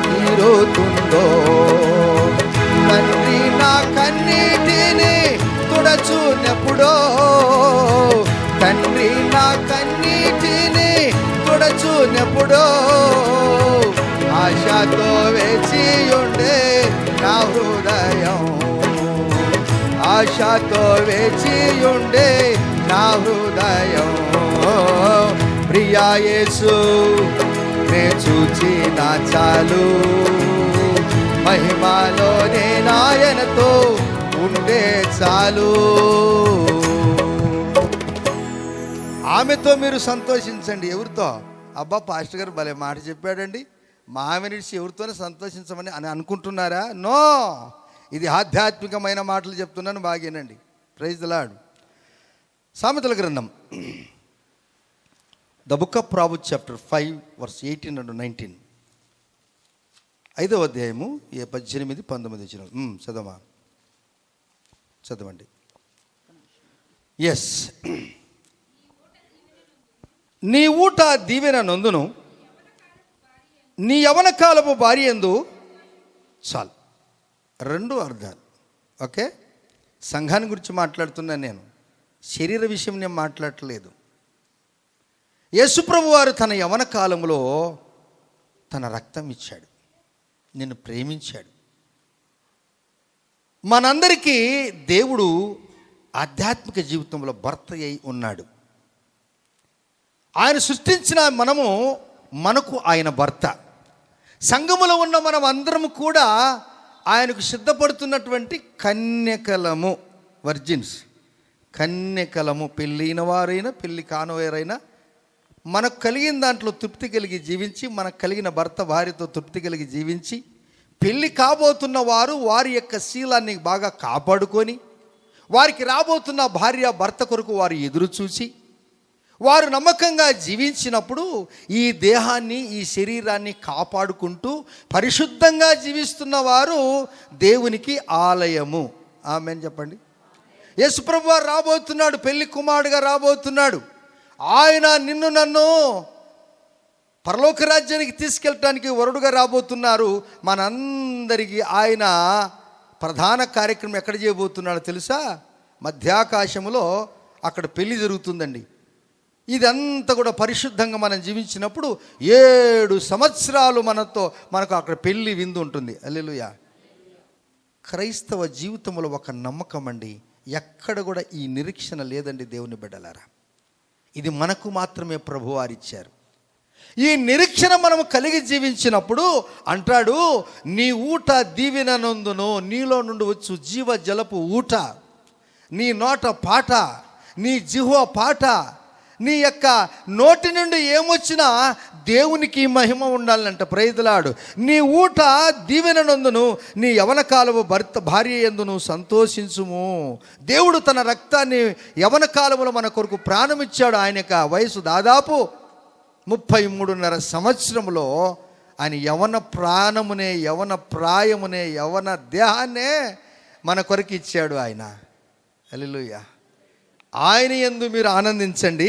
తీరుతుందో. తండ్రి నా కన్నీటిని తుడచునెప్పుడో, తండ్రి నా కన్నీటిని తుడచునెప్పుడో. ఆశతో వేచి ఉండే నా హృదయం, ఆశతో వేచి ఉండే నా హృదయం. ప్రియా యేసు నే చూచిన చాలు. మహిమలోనే నాయనతో ఉండే చాలు. ఆమెతో మీరు సంతోషించండి. ఎవరితో? అబ్బా పాస్టర్ గారు భలే మాట చెప్పాడండి, మా ఆమె నిడిచి ఎవరితోనే సంతోషించమని అని అనుకుంటున్నారా? నో, ఇది ఆధ్యాత్మికమైన మాటలు చెప్తున్నాను, బాగేనండి. Praise the lord. సామెతల గ్రంథం the book of proverbs chapter 5 verse 18 and 19. 5వ అధ్యాయము 18, 19 చదవండి. ఎస్. నీ ఊట దీవెన నందును, నీ యవన కాలపు భార్య యందు చాలు. 2 అర్థాలు. ఓకే, సంఘాన్ని గురించి మాట్లాడుతున్నాను నేను, శరీర విషయం నేను మాట్లాడట్లేదు. యేసుప్రభు వారు తన యవన కాలంలో తన రక్తం ఇచ్చాడు, నిన్ను ప్రేమించాడు. మనందరికీ దేవుడు ఆధ్యాత్మిక జీవితంలో భర్త అయి ఉన్నాడు. ఆయన సృష్టించిన మనకు ఆయన భర్త. సంఘములో ఉన్న మనం అందరము కూడా ఆయనకు సిద్ధపడుతున్నటువంటి కన్యకలము, వర్జిన్స్, కన్యకలము. పెళ్ళైన వారైనా పెళ్ళి కానివారైనా మనకు కలిగిన దాంట్లో తృప్తి కలిగి జీవించి, మనకు కలిగిన భర్త భార్యతో తృప్తి కలిగి జీవించి, పెళ్ళి కాబోతున్న వారు వారి యొక్క శీలాన్ని బాగా కాపాడుకొని, వారికి రాబోతున్న భార్య భర్త కొరకు వారు ఎదురు చూసి, వారు నమ్మకంగా జీవించినప్పుడు ఈ దేహాన్ని, ఈ శరీరాన్ని కాపాడుకుంటూ పరిశుద్ధంగా జీవిస్తున్న వారు దేవునికి ఆలయము. ఆమేన్ చెప్పండి. యేసుప్రభు వారు రాబోతున్నాడు, పెళ్లి కుమారుడుగా రాబోతున్నాడు. ఆయన నిన్ను నన్ను పరలోక రాజ్యానికి తీసుకెళ్ళటానికి వరుడుగా రాబోతున్నారు. మనందరికీ ఆయన ప్రధాన కార్యక్రమం ఎక్కడ చేయబోతున్నాడో తెలుసా? మధ్యాకాశములో అక్కడ పెళ్లి జరుగుతుందండి. ఇదంతా కూడా పరిశుద్ధంగా మనం జీవించినప్పుడు 7 సంవత్సరాలు మనకు అక్కడ పెళ్లి విందు ఉంటుంది. హల్లెలూయా. క్రైస్తవ జీవితంలో ఒక నమ్మకం అండి, ఎక్కడ కూడా ఈ నిరీక్షణ లేదండి దేవుని బిడ్డలారా. ఇది మనకు మాత్రమే ప్రభువారిచ్చారు. ఈ నిరీక్షణ మనము కలిగి జీవించినప్పుడు అంటాడు, నీ ఊట దీవెననందును, నీలో నుండి వచ్చు జీవ జలపు ఊట, నీ నోట పాట, నీ జిహ్వ పాట, నీ యొక్క నోటి నుండి ఏమొచ్చినా దేవునికి మహిమ ఉండాలంట. ప్రైదులాడు. నీ ఊట దీవెననందును నీ యవన కాలము భార్య యందును సంతోషించుము. దేవుడు తన రక్తాన్ని యవన కాలములో మన కొరకు ప్రాణమిచ్చాడు. ఆయన యొక్క వయసు దాదాపు 33.5 సంవత్సరంలో ఆయన యవన ప్రాణమునే, యవన ప్రాయమునే, యవన దేహాన్నే మన కొరకు ఇచ్చాడు ఆయన. హల్లెలూయా. ఆయన యందు మీరు ఆనందించండి.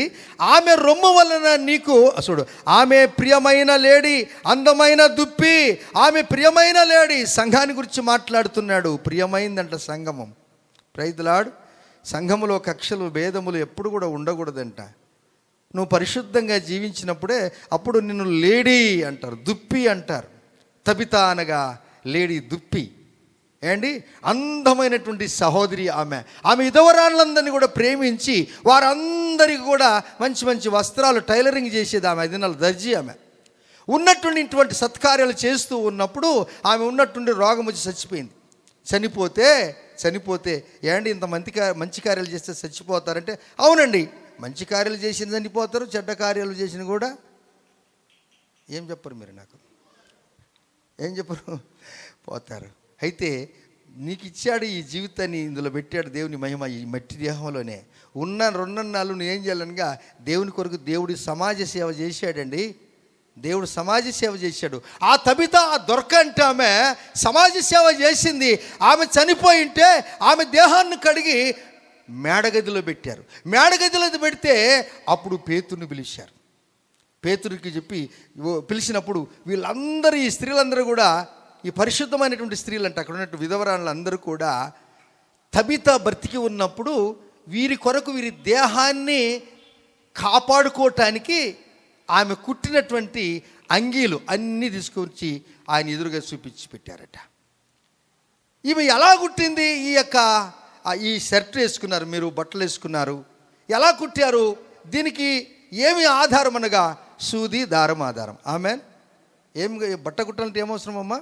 ఆమె రొమ్ము వలన నీకు చూడు, ఆమె ప్రియమైన లేడి, అందమైన దుప్పి, ఆమె ప్రియమైన లేడి. సంఘాన్ని గురించి మాట్లాడుతున్నాడు. ప్రియమైందంట సంగమం. Praise the lord. సంఘములో కక్షలు భేదములు ఎప్పుడు కూడా ఉండకూడదంట. నువ్వు పరిశుద్ధంగా జీవించినప్పుడే అప్పుడు నిన్ను లేడీ అంటారు, దుప్పి అంటారు. తబిత అనగా లేడీ, దుప్పి. ఏండి, అందమైనటువంటి సహోదరి ఆమె. ఆమె విధవరాళ్ళందరినీ కూడా ప్రేమించి వారందరికీ కూడా మంచి మంచి వస్త్రాలు టైలరింగ్ చేసేది ఆమె. 5 నెలల దర్జీ ఆమె. ఉన్నటువంటి సత్కార్యాలు చేస్తూ ఉన్నప్పుడు ఆమె ఉన్నటువంటి రోగం వచ్చి చచ్చిపోయింది. చనిపోతే ఏండి ఇంత మంచి కార్యాలు చేస్తే చచ్చిపోతారంటే, అవునండి, మంచి కార్యాలు చేసిన చనిపోతారు, చెడ్డ కార్యాలు చేసిన కూడా. ఏం చెప్పరు మీరు నాకు? ఏం చెప్పరు? పోతారు. అయితే నీకు ఇచ్చాడు ఈ జీవితాన్ని, ఇందులో పెట్టాడు దేవుని మహిమ ఈ మట్టి దేహంలోనే. ఉన్న 2 నెలలు నువ్వు ఏం చేయాలనగా దేవుని కొరకు దేవుడి సమాజ సేవ చేశాడండి. దేవుడు సమాజ సేవ చేశాడు. ఆ తబిత దొరకంటే ఆమె సమాజ సేవ చేసింది. ఆమె చనిపోయింటే ఆమె దేహాన్ని కడిగి మేడగదిలో పెట్టారు. మేడగదిలో పెడితే అప్పుడు పేతురుని పిలిచారు. పేతురికి చెప్పి పిలిచినప్పుడు వీళ్ళందరూ, ఈ స్త్రీలందరూ కూడా, ఈ పరిశుద్ధమైనటువంటి స్త్రీలు అంటే అక్కడ ఉన్నట్టు విధవరాళ్ళందరూ కూడా తబిత బ్రతికి ఉన్నప్పుడు వీరి కొరకు వీరి దేహాన్ని కాపాడుకోవటానికి ఆమె కుట్టినటువంటి అంగీలు అన్నీ తీసుకొచ్చి ఆయన ఎదురుగా చూపించి పెట్టారట. ఈమె ఎలా కుట్టింది? ఈ షర్ట్ వేసుకున్నారు, మీరు బట్టలు వేసుకున్నారు, ఎలా కుట్టారు? దీనికి ఏమి ఆధారం అనగా సూది, దారం ఆధారం. ఆమెన్. బట్ట కుట్టాలంటే ఏమవసరం అమ్మా?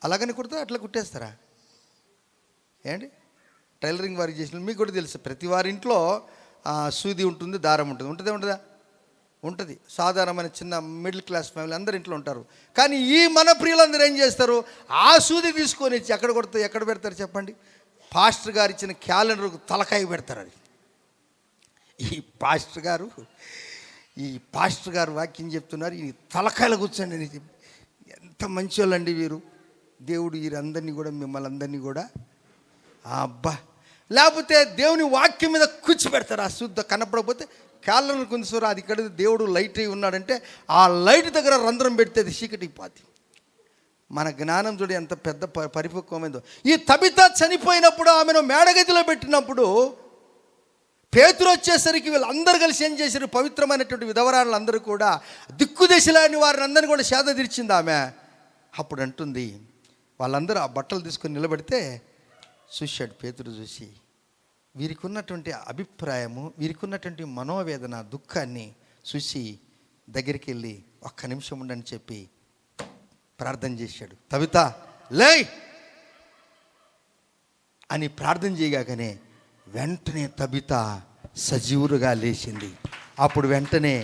అలాగని కుడతారా? అట్లా కుట్టేస్తారా? ఏంటి, టైలరింగ్ వారికి చేసిన మీకు కూడా తెలుసు. ప్రతి వారింట్లో సూది ఉంటుంది, దారం ఉంటుంది. ఉంటుందా? ఉంటుంది. సాధారణమైన చిన్న మిడిల్ క్లాస్ ఫ్యామిలీ అందరు ఇంట్లో ఉంటారు. కానీ ఈ మన ప్రియులందరూ ఏం చేస్తారు? ఆ సూది తీసుకొని ఇచ్చి ఎక్కడ పెడతారు చెప్పండి? పాస్టర్ గారు ఇచ్చిన క్యాలెండర్కు తలకాయ పెడతారు. అది ఈ పాస్టర్ గారు వాక్యం చెప్తున్నారు, ఈ తలకాయలు కూర్చోండి అని చెప్పి. ఎంత మంచి వాళ్ళండి వీరు. దేవుడు వీరందరినీ కూడా, మిమ్మల్ని అందరినీ కూడా అబ్బా, లేకపోతే దేవుని వాక్యం మీద కూర్చోబెడతారు. ఆ శుద్ధ కనపడకపోతే క్యాలెండర్ కొంచెం అది ఇక్కడ దేవుడు లైట్ అయి ఉన్నాడంటే ఆ లైట్ దగ్గర రంధ్రం పెడితే అది చీకటి పోతుంది. మన జ్ఞానం చూడ ఎంత పెద్ద పరిపక్వమైందో. ఈ తబిత చనిపోయినప్పుడు ఆమెను మేడగదిలో పెట్టినప్పుడు పేతురు వచ్చేసరికి వీళ్ళందరూ కలిసి ఏం చేశారు? పవిత్రమైనటువంటి విధవరాళ్ళందరూ కూడా దిక్కుదశలాని వారిని అందరినీ కూడా సేద తీర్చింది ఆమె. అప్పుడు అంటుంది, వాళ్ళందరూ ఆ బట్టలు తీసుకొని నిలబెడితే చూశాడు పేతురు. చూసి వీరికి ఉన్నటువంటి అభిప్రాయము, వీరికి ఉన్నటువంటి మనోవేదన, దుఃఖాన్ని చూసి దగ్గరికి వెళ్ళి 1 నిమిషం ఉండని చెప్పి ప్రార్థన చేశాడు. తబిత లే అని ప్రార్థన చేయగానే వెంటనే తబిత సజీవులుగా లేచింది. అప్పుడు వెంటనే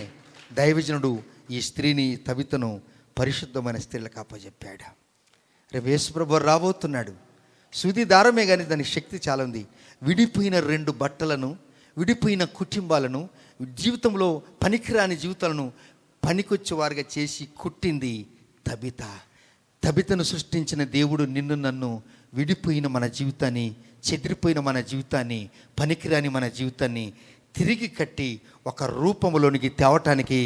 దైవజనుడు ఈ స్త్రీని, తబితను పరిశుద్ధమైన స్త్రీలకు అప్పచెప్పాడు. రేపు యేసుప్రభు రాబోతున్నాడు. సూది దారమే కానీ దానికి శక్తి చాలా ఉంది. విడిపోయిన 2 బట్టలను, విడిపోయిన కుటుంబాలను, జీవితంలో పనికిరాని జీవితాలను పనికొచ్చేవారుగా చేసి కుట్టింది తబిత. తబితను సృష్టించిన దేవుడు నిన్ను నన్ను విడిపోయిన మన జీవితాన్ని, చెదిరిపోయిన మన జీవితాన్ని, పనికిరాని మన జీవితాన్ని తిరిగి కట్టి ఒక రూపంలోనికి తేవటానికి,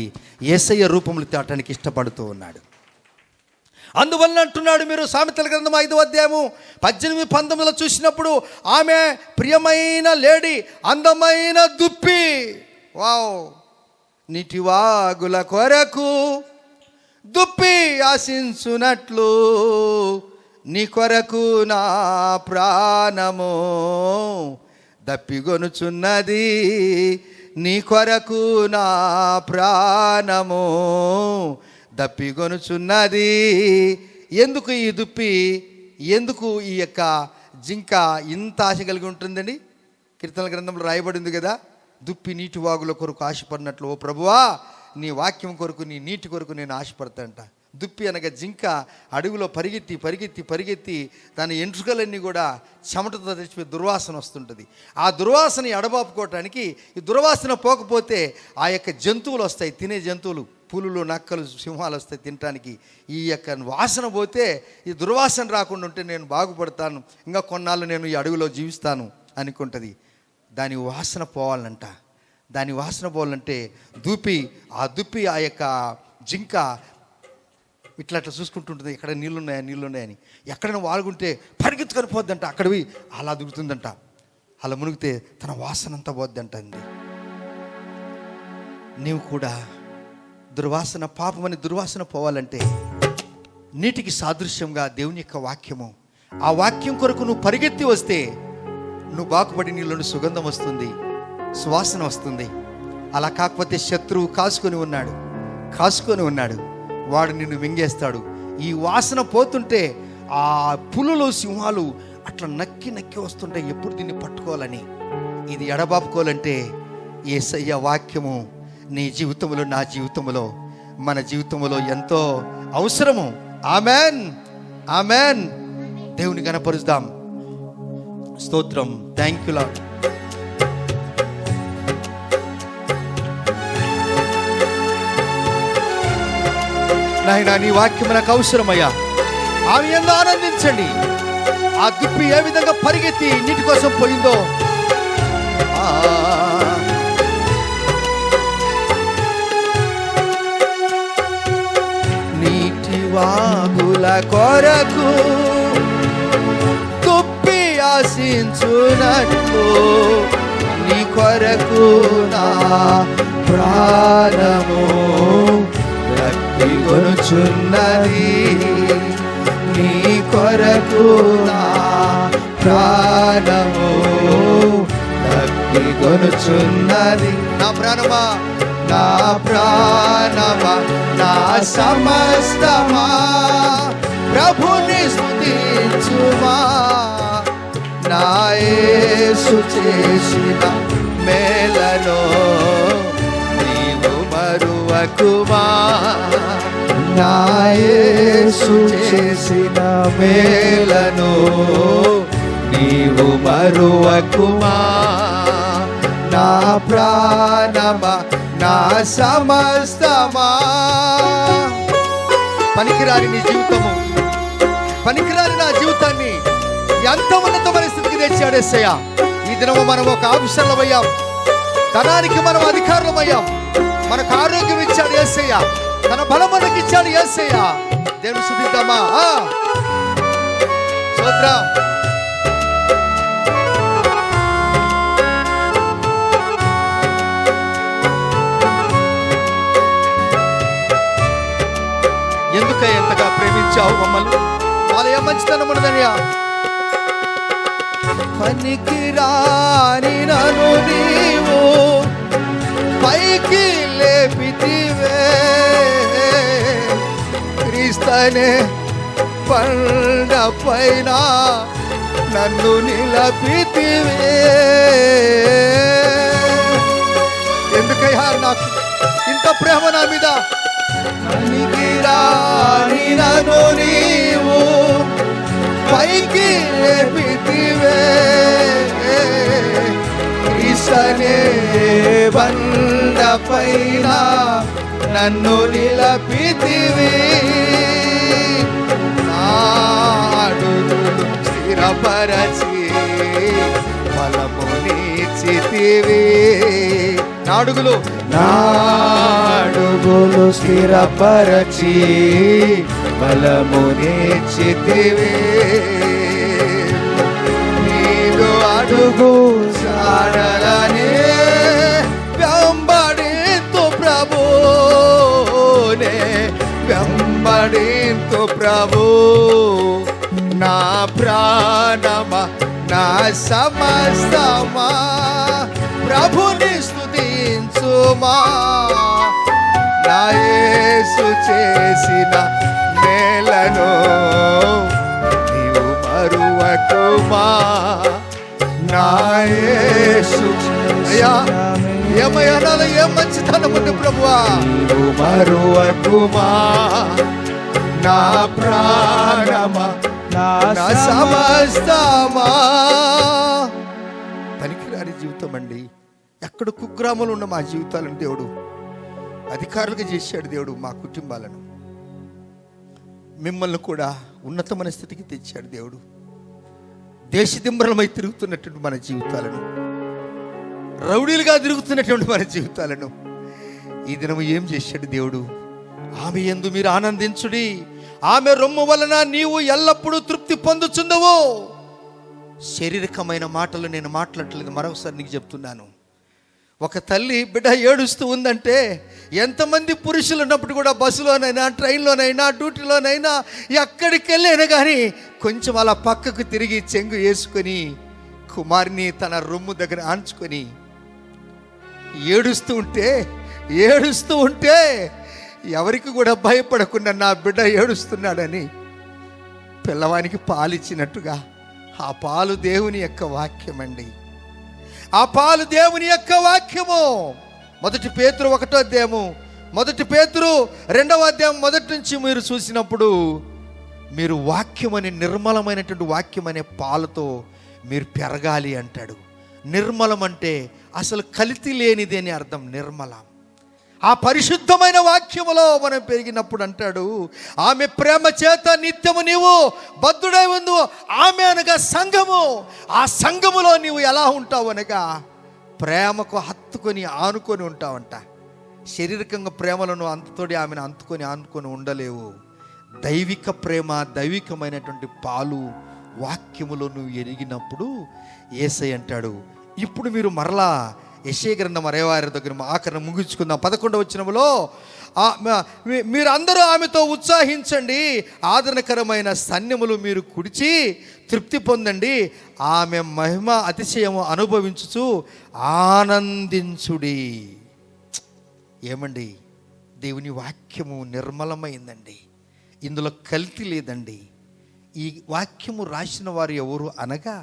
యేసయ్య రూపంలో తేవటానికి ఇష్టపడుతూ ఉన్నాడు. అందువల్ల అంటున్నాడు, మీరు సామెతల గ్రంథం 5వ అధ్యాయము 18-19 చూసినప్పుడు ఆమె ప్రియమైన లేడీ, అందమైన దుప్పి. వావ్! నీటివాగుల కొరకు దుప్పి ఆశించునట్లు నీ కొరకు నా ప్రాణము దప్పిగొనుచున్నది. నీ కొరకు నా ప్రాణము దప్పిగొనుచున్నది. ఎందుకు ఈ దుప్పి, ఎందుకు ఈ యొక్క జింక ఇంత ఆశ కలిగి ఉంటుందండి? కీర్తనల గ్రంథంలో రాయబడింది కదా, దుప్పి నీటి వాగుల కొరకు ఆశపడినట్లు, ఓ ప్రభువా నీ వాక్యం కొరకు, నీ నీటి కొరకు నేను ఆశపడతాంట. దుప్పి అనగా జింక అడవిలో పరిగెత్తి పరిగెత్తి పరిగెత్తి తన ఎంట్రుకలన్నీ కూడా చెమటతో తెచ్చిపోయి దుర్వాసన వస్తుంటుంది. ఆ దుర్వాసన ఎడబాపుకోవటానికి, ఈ దుర్వాసన పోకపోతే ఆ యొక్క జంతువులు వస్తాయి, తినే జంతువులు, పులులు, నక్కలు, సింహాలు వస్తాయి తినటానికి. ఈ యొక్క వాసన పోతే, ఈ దుర్వాసన రాకుండా ఉంటే నేను బాగుపడతాను, ఇంకా కొన్నాళ్ళు నేను ఈ అడవిలో జీవిస్తాను అనుకుంటుంది. దాని వాసన పోవాలంట. దాని వాసన పోవాలంటే ఆ దుప్పి ఆ యొక్క జింక ఇట్లా చూసుకుంటుంటుంది, ఎక్కడ నీళ్ళున్నాయని. ఎక్కడైనా వాడుకుంటే పరిగెత్తుకొని పోద్దంట, అక్కడివి అలా దిగుతుందంట. అలా మునిగితే తన వాసన అంతా పోద్దంట. నీవు కూడా దుర్వాసన, పాపమని దుర్వాసన పోవాలంటే నీటికి సాదృశ్యంగా దేవుని యొక్క వాక్యము, ఆ వాక్యం కొరకు నువ్వు పరిగెత్తి వస్తే నువ్వు బాగుపడి నీళ్ళను సుగంధం వస్తుంది, సువాసన వస్తుంది. అలా కాకపోతే శత్రువు కాసుకొని ఉన్నాడు, వాడు నిన్ను మింగేస్తాడు. ఈ వాసన పోతుంటే ఆ పులులు, సింహాలు అట్లా నక్కి వస్తుంటాయి, ఎప్పుడు దీన్ని పట్టుకోవాలని. ఇది ఎడబాపుకోవాలంటే యేసయ్య వాక్యము నీ జీవితంలో, నా జీవితంలో, మన జీవితంలో ఎంతో అవసరము. Amen, amen. దేవుని గణపరుద్దాం. స్తోత్రం. Thank you lord. నాయనా నీ వాక్యం నాకు అవసరమయ్యా. ఆమె ఎంతో ఆనందించండి. ఆ దుప్పి ఏ విధంగా పరిగెత్తి నీటి కోసం పోయిందో, నీటి వాగుల కొరకు దుప్పి ఆశించునట్లు, నీ కొరకు నా ప్రాణము కొనుచున్నది, నీ కొరకు నా ప్రాణము కొనుచున్నది. నా ప్రాణమా, నా ప్రాణమా, నా సమస్తమా ప్రభుని స్తుతించుమా. నా యేసు చేసిన మేలను నీవు మరువకుమా. నా యేసు చేసిన మేలను నీవు మరువకుమా. నా ప్రాణమా, నా సమస్తమా. పనికిరాని నీ జీవితము, పనికిరాని నా జీవితాన్ని ఎంత ఉన్నతమైన స్థితికి తెచ్చాడు యేసయ్య. ఈ దినము మనం ఒక ఆఫీసర్లమయ్యాం, ధనానికి మనం అధికారులమయ్యాం. మనకు ఆరోగ్యం ఇచ్చాడు యేసయ్య, తన బలం మనకి ఇచ్చాడు యేసయ్య. దేవుని స్తుతిద్దామా? స్తోత్రం. ఎందుక ఎంతగా ప్రేమించావు మమ్మల్ని, వాళ్ళ ఏ మంచితనం ఉన్నదనియా. పనికిరాని నన్ను నీవు పైకి లేపితివే, క్రీస్తనే బండ పైన నన్ను నిలపితివే. ఎందుకయ్యా నాకు ఇంత ప్రేమ నా మీద? పనికిరాని నన్ను నీవు పైకి లేపితివే, క్రీస్తనే బండ పైన నన్ను నిలపితివి. నా అడుగులు స్థిరపరచి బలమునిచ్చితివి. నా అడుగులు స్థిరపరచి బలమునిచ్చితివి. నీదు అడుగు సాడలనే వెంబడింతు ప్రభునే, వెంబడింతు ప్రభు. నా ప్రాణమా, నా సమస్తమా ప్రభుని స్తుతించుమా. నా యేసు చేసిన మేలను నీవు మరువకుమా. నా యేసు ఏం మంచితనం ఉంది ప్రభువా. మరువకుమా నా ప్రాణమా నా సమస్తమా. పనికిరాని జీవితం అండి. ఎక్కడ కుగ్రామంలో ఉన్న మా జీవితాలను దేవుడు అధికారులుగా చేశాడు. దేవుడు మా కుటుంబాలను, మిమ్మల్ని కూడా ఉన్నతమైన స్థితికి తెచ్చాడు దేవుడు. దేశదింబరమై తిరుగుతున్నటువంటి మన జీవితాలను, రౌడీలుగా తిరుగుతున్నటువంటి మన జీవితాలను ఈ దినము ఏం చేశాడు దేవుడు? ఆమె యందు మీరు ఆనందించుడి, ఆమె రొమ్ము వలన నీవు ఎల్లప్పుడూ తృప్తి పొందుచుండవు. శారీరకమైన మాటలు నేను మాట్లాడట్లేదు, మరొకసారి నీకు చెప్తున్నాను. ఒక తల్లి బిడ్డ ఏడుస్తూ ఉందంటే ఎంతమంది పురుషులు ఉన్నప్పుడు కూడా బస్సులోనైనా, ట్రైన్లోనైనా, డ్యూటీలోనైనా, ఎక్కడికి వెళ్ళైనా కానీ కొంచెం అలా పక్కకు తిరిగి చెంగు వేసుకొని కుమారుని తన రొమ్ము దగ్గర ఆంచుకొని ఏడుస్తూ ఉంటే ఎవరికి కూడా భయపడకుండా నా బిడ్డ ఏడుస్తున్నాడని పిల్లవానికి పాలిచ్చినట్టుగా ఆ పాలు దేవుని యొక్క వాక్యం అండి. ఆ పాలు దేవుని యొక్క వాక్యము. మొదటి పేతురు 1వ అధ్యాయము, మొదటి పేతురు 2వ అధ్యాయం మొదటి నుంచి మీరు చూసినప్పుడు మీరు వాక్యం అనే నిర్మలమైనటువంటి వాక్యం అనే పాలతో మీరు పెరగాలి అంటాడు. నిర్మలం అంటే అసలు కల్తీ లేనిది అని అర్థం. నిర్మలం ఆ పరిశుద్ధమైన వాక్యములో మనం పెరిగినప్పుడు అంటాడు, ఆమె ప్రేమ చేత నిత్యము నీవు బద్ధుడై ఉండు. ఆమె అనగా సంఘము. ఆ సంఘములో నీవు ఎలా ఉంటావు అనగా ప్రేమకు హత్తుకొని ఆనుకొని ఉంటావంట. శారీరకంగా ప్రేమలను అంతతోటి ఆమెను ఆనుకొని ఉండలేవు. దైవిక ప్రేమ, దైవికమైనటువంటి పాలు వాక్యములో నువ్వు ఎరిగినప్పుడు యేసయ్య అంటాడు, ఇప్పుడు మీరు మరలా యెషయా గ్రంథం 60 దగ్గర ఆఖరణ ముగించుకుందాం. 11వ వచనములో మీరు అందరూ ఆమెతో ఉత్సాహించండి, ఆదరణకరమైన సన్యములు మీరు కుడిచి తృప్తి పొందండి, ఆమె మహిమ అతిశయము అనుభవించుచు ఆనందించుడి. ఏమండి, దేవుని వాక్యము నిర్మలమైందండి, ఇందులో కల్తీ లేదండి. ఈ వాక్యము రాసిన వారు ఎవరు అనగా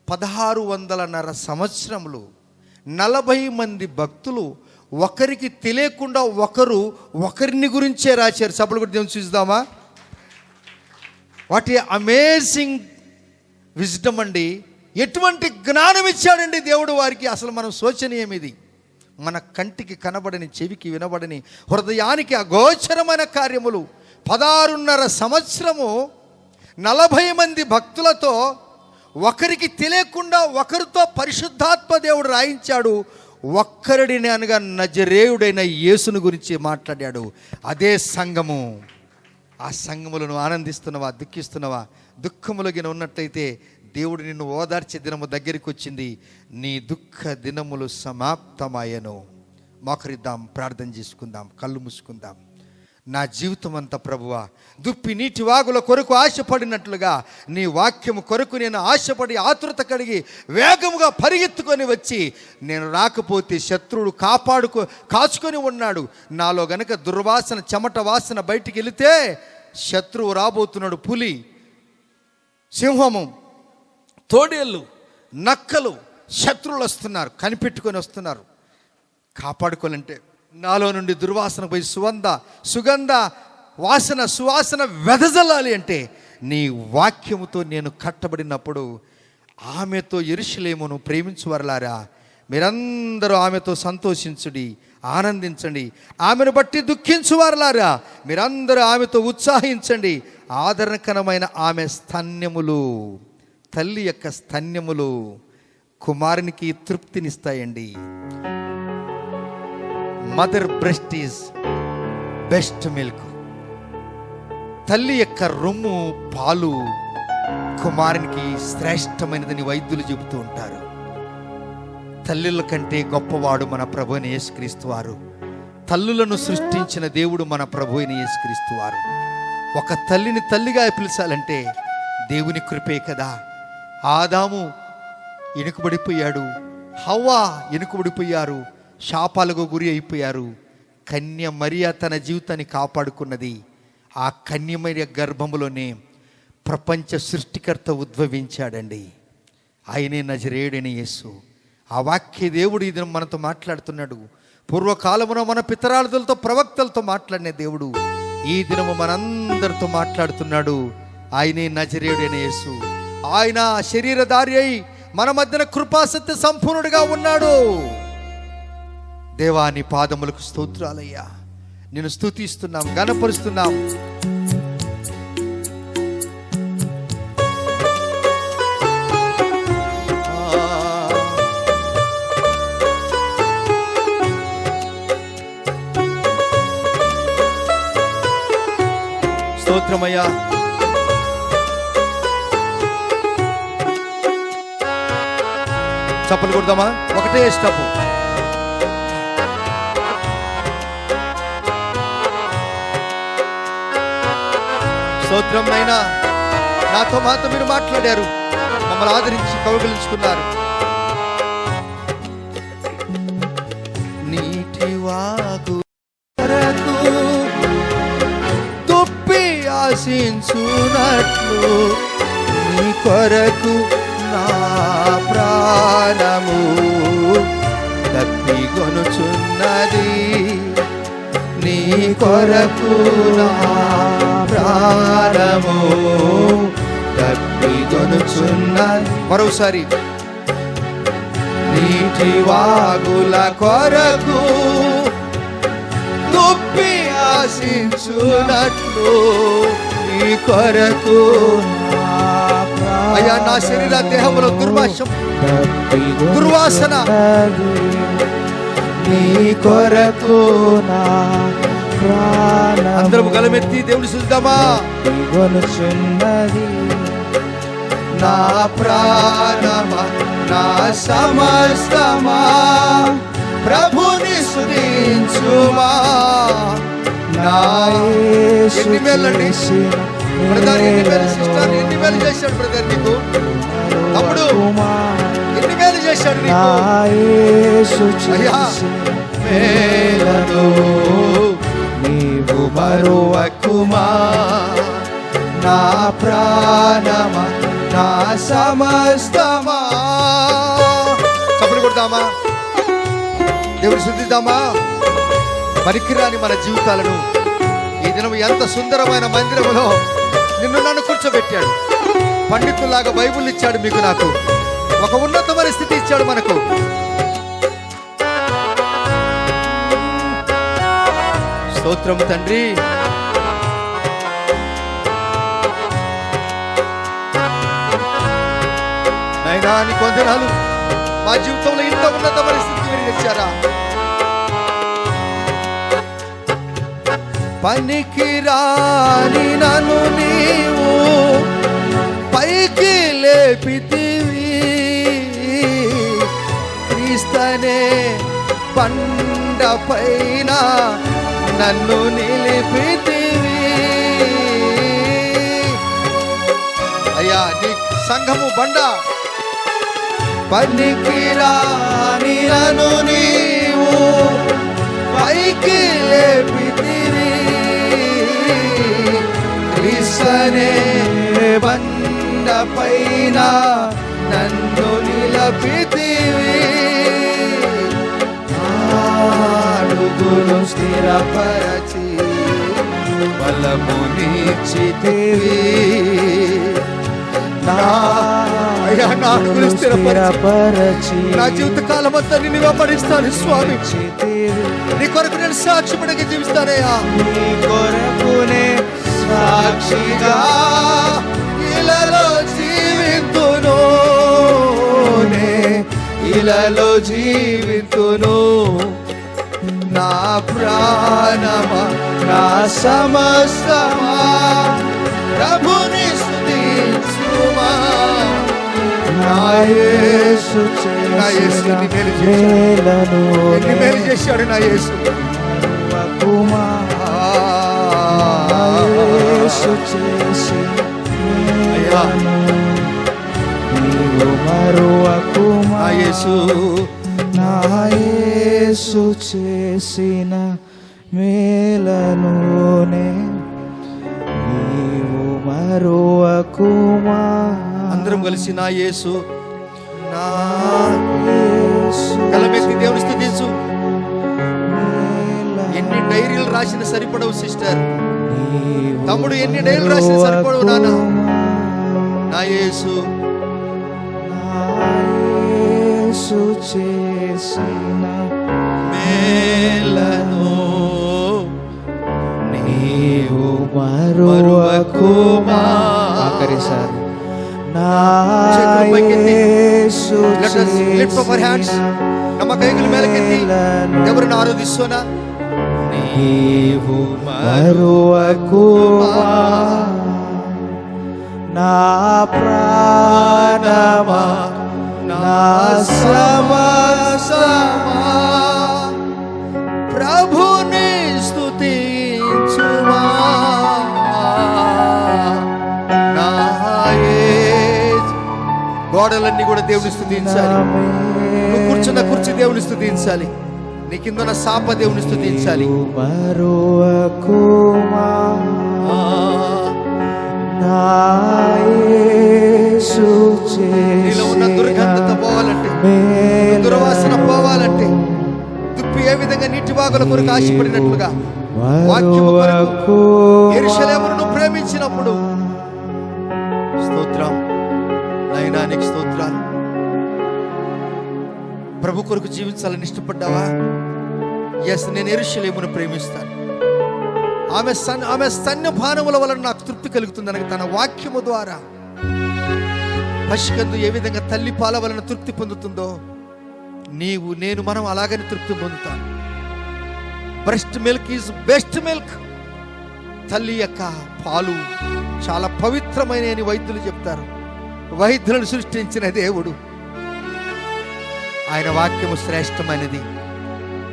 1600 సంవత్సరములు 40 మంది భక్తులు ఒకరికి తెలియకుండా ఒకరిని గురించే రాశారు. సభలు కూడా దేవుని చూద్దామా? వాట్ ఏ అమేజింగ్ విజ్డమ్ అండి. ఎటువంటి జ్ఞానం ఇచ్చాడండి దేవుడు వారికి. అసలు మనం శోచనీయం ఇది. మన కంటికి కనబడని, చెవికి వినబడని, హృదయానికి అగోచరమైన కార్యములు 16.5 సంవత్సరము 40 మంది భక్తులతో ఒకరికి తెలియకుండా ఒకరితో పరిశుద్ధాత్మ దేవుడు రాయించాడు. ఒక్కరిని అనగా నజరేయుడైన యేసును గురించి మాట్లాడాడు. అదే సంఘము. ఆ సంఘములను నువ్వు ఆనందిస్తున్నావా, దుఃఖిస్తున్నావా? దుఃఖములగిన ఉన్నట్లయితే దేవుడు నిన్ను ఓదార్చే దినము దగ్గరికి వచ్చింది. నీ దుఃఖ దినములు సమాప్తమాయను. మోకరిద్దాం, ప్రార్థన చేసుకుందాం, కళ్ళు మూసుకుందాం. నా జీవితం అంతా ప్రభువా దుప్పి నీటి వాగుల కొరకు ఆశపడినట్లుగా నీ వాక్యము కొరకు నేను ఆశపడి ఆతురత కలిగి వేగముగా పరిగెత్తుకొని వచ్చి, నేను రాకపోతే శత్రువుడు కాచుకొని ఉన్నాడు. నాలో గనక దుర్వాసన, చెమట వాసన బయటికి వెళితే శత్రువు రాబోతున్నాడు. పులి, సింహము, తోడేళ్ళు, నక్కలు, శత్రువులు వస్తున్నారు, కనిపెట్టుకొని వస్తున్నారు. కాపాడుకోవాలంటే నాలో నుండి దుర్వాసన పోయి సుగంధ సువాసన వెదజల్లాలి అంటే నీ వాక్యముతో నేను కట్టబడినప్పుడు ఆమెతో యెరూషలేమును ప్రేమించువారలారా మీరందరూ ఆమెతో సంతోషించుడి, ఆనందించండి. ఆమెను బట్టి దుఃఖించువారలారా మీరందరూ ఆమెతో ఉత్సాహించండి. ఆదరణకరమైన ఆమె స్తన్యములు, తల్లి యొక్క స్తన్యములు కుమారునికి తృప్తినిస్తాయండి. Mother breast is best milk. తల్లి యొక్క రొమ్ము, పాలు కుమారునికి శ్రేష్టమైనదని వైద్యులు చెబుతూ ఉంటారు. తల్లుల కంటే గొప్పవాడు మన ప్రభు అయిన యేసుక్రీస్తు వారు. తల్లులను సృష్టించిన దేవుడు మన ప్రభు అయిన యేసుక్రీస్తు వారు. ఒక తల్లిని తల్లిగా పిలిచాలంటే దేవుని కృపే కదా. ఆదాము ఎనుకబడిపోయాడు, హవ్వ ఎనుకబడిపోయారు, శాపాలకు గురి అయిపోయారు. కన్య మరియ తన జీవితాన్ని కాపాడుకున్నది. ఆ కన్య మరియ గర్భములోనే ప్రపంచ సృష్టికర్త ఉద్భవించాడండి. ఆయనే నజరేయుడైన యేసు. ఆ వాక్య దేవుడు ఇది మనతో మాట్లాడుతున్నాడు. పూర్వకాలమున మన పితరాలతో ప్రవక్తలతో మాట్లాడిన దేవుడు ఈ దినము మనందరితో మాట్లాడుతున్నాడు. ఆయనే నజరేయుడైన యేసు. ఆయన శరీరధారి అయి మన మధ్యన కృపాసత్య సంపూర్ణుడిగా ఉన్నాడు. దేవాని పాదములకు స్తోత్రాలయ్యా. నేను స్తుతిస్తున్నాం, గణపరుస్తున్నాం. స్తోత్రమయ్యా. చప్పలు కొడదామా? ఒకటే స్టెప్. స్తోత్రం అయినా నాతో మాతో మీరు మాట్లాడారు, మమ్మల్ని ఆదరించి కౌగిలించుకున్నారు. నీటి వాగు తుప్పి ఆశించునట్లు నీ కొరకు నా ప్రాణము తప్పిగొనుచున్నది. నీ కొరకు నా ప్రాణము తప్పిగొనుచున్నది. మరోసారి. నీటి వాగుల కొరకు తుప్పి ఆశించునట్లు నీ కొరకు అయ్యా నా శరీర దేహంలో దుర్వాసన నీ కొరకు నా ప్రాణము. అందరం గలమెత్తి దేవుని స్తుతిద్దామా? నా ప్రాణమా నా సమస్తమా ప్రభుని స్తుతించుమా. నా ఎన్ని మేలండి బ్రదర్, ఎన్ని మేలు సిస్టర్, ఎన్ని మేలు చేశాడు బ్రదర్ నీకు. తమ్ముడు ఎన్ని మేలు చేశాడు నీకు. అయ్యా మేలను నీవు మరువకుమా. నా ప్రాణమా నా సమస్తమా. చప్పలు కొడదామా? దేవుని స్తుతిద్దామా? పనికిరాని మన జీవితాలను ఈ దినం ఎంత సుందరమైన మందిరములో నిన్ను నన్ను కూర్చోబెట్టాడు. పండితుల్లాగా బైబుల్ ఇచ్చాడు మీకు, నాకు ఒక ఉన్నతమైన స్థితి ఇచ్చాడు మనకు. స్తోత్రం తండ్రి. నైనా నీ కొందనాలు మా జీవితంలో ఇంత ఉన్నతమైన స్థితికి మీరు తెచ్చారా. పనికిరాని నన్ను నీవు పైకి లేపితివి. క్రీస్తనే బండ పైన నన్ను నిలిపితివి. అయ్యా నీ సంఘము బండ. పనికిరాని నన్ను నీవు పైకి లేపితివి. క్రీస్తునే బండ పైన నన్ను నిలపితివి. అడుగులు స్థిరపరచి బలము నీచితివి. అయ్యా నా అడుగులు స్థిరపరచి నా జీవిత కాలం అంతా నిన్ను వెంబడిస్తాను స్వామి. నీ కొరకు నేను సాక్షిపడిగా జీవిస్తానయ్యా. నీ కొరకునే సాక్షిగా ఇలలో జీవితును, ఇలలో జీవితును. నా ప్రాణమా నా సమస్తమా ప్రభుని స్తుతించుమా. నా యేసు ఎన్ని మేలు చేశాడు నా యేసు. అయ్యా నా యేసు నా యేసు చేసిన మేలనునే నీవు మరువకుమా. అందరం కలిసి నా యేసు నా యేసు. గలమెత్తి దేవుని స్తుతించు. ఎన్ని డైరీలు రాసిన సరిపడవు సిస్టర్, నీవు తమ్ముడు ఎన్ని డైరీలు రాసిన సరిపడవు నాన్న. నా యేసు చేసిన మేలను నీవు మరువకుమా. ఆఖరిసారి నా యేసు ನಮ್ಮ ಕೈಗಳ ಮೇಲಕ್ಕೆತ್ತಿ ದೇವರನ್ನು ಆರಾಧಿಸೋಣ. నీవు మరువకుమా నా ప్రాణమా నా సమస్తమా ప్రభుని స్తుతించుమా. నా యేసు. గోడలన్నీ కూడా దేవుని స్తుతించాలి. నువ్వు కూర్చున్న కుర్చీ దేవుని స్తుతించాలి. నీ కింద ఉన్న సాప దేవుని స్తుతించాలి. మరువకుమా నా యేసు నీలో ఉన్న దుర్గంధత పోవాలంటే, దుర్వాసన పోవాలంటే, దుప్పి ఏ విధంగా నీటి వాగుల కొరకు ఆశపడినట్లుగా వాక్యము కొరకు యెరూషలేమును నువ్వు ప్రేమించినప్పుడు, స్తోత్రం నాయనా, నీకు స్తోత్రాలు. ప్రభు కొరకు జీవించాలని ఇష్టపడ్డావా? ఎస్, నేను యెరూషలేమును ప్రేమిస్తాను. ఆమె స్తన్యపానముల వలన నాకు తృప్తి కలుగుతుందని తన వాక్యము ద్వారా పసికందు ఏ విధంగా తల్లి పాల వలన తృప్తి పొందుతుందో, నీవు నేను మనం అలాగని తృప్తి పొందుతాం. Breast milk is best milk. తల్లి యొక్క పాలు చాలా పవిత్రమైన అని వైద్యులు చెప్తారు. వైద్యులను సృష్టించిన దేవుడు, ఆయన వాక్యము శ్రేష్టమైనది,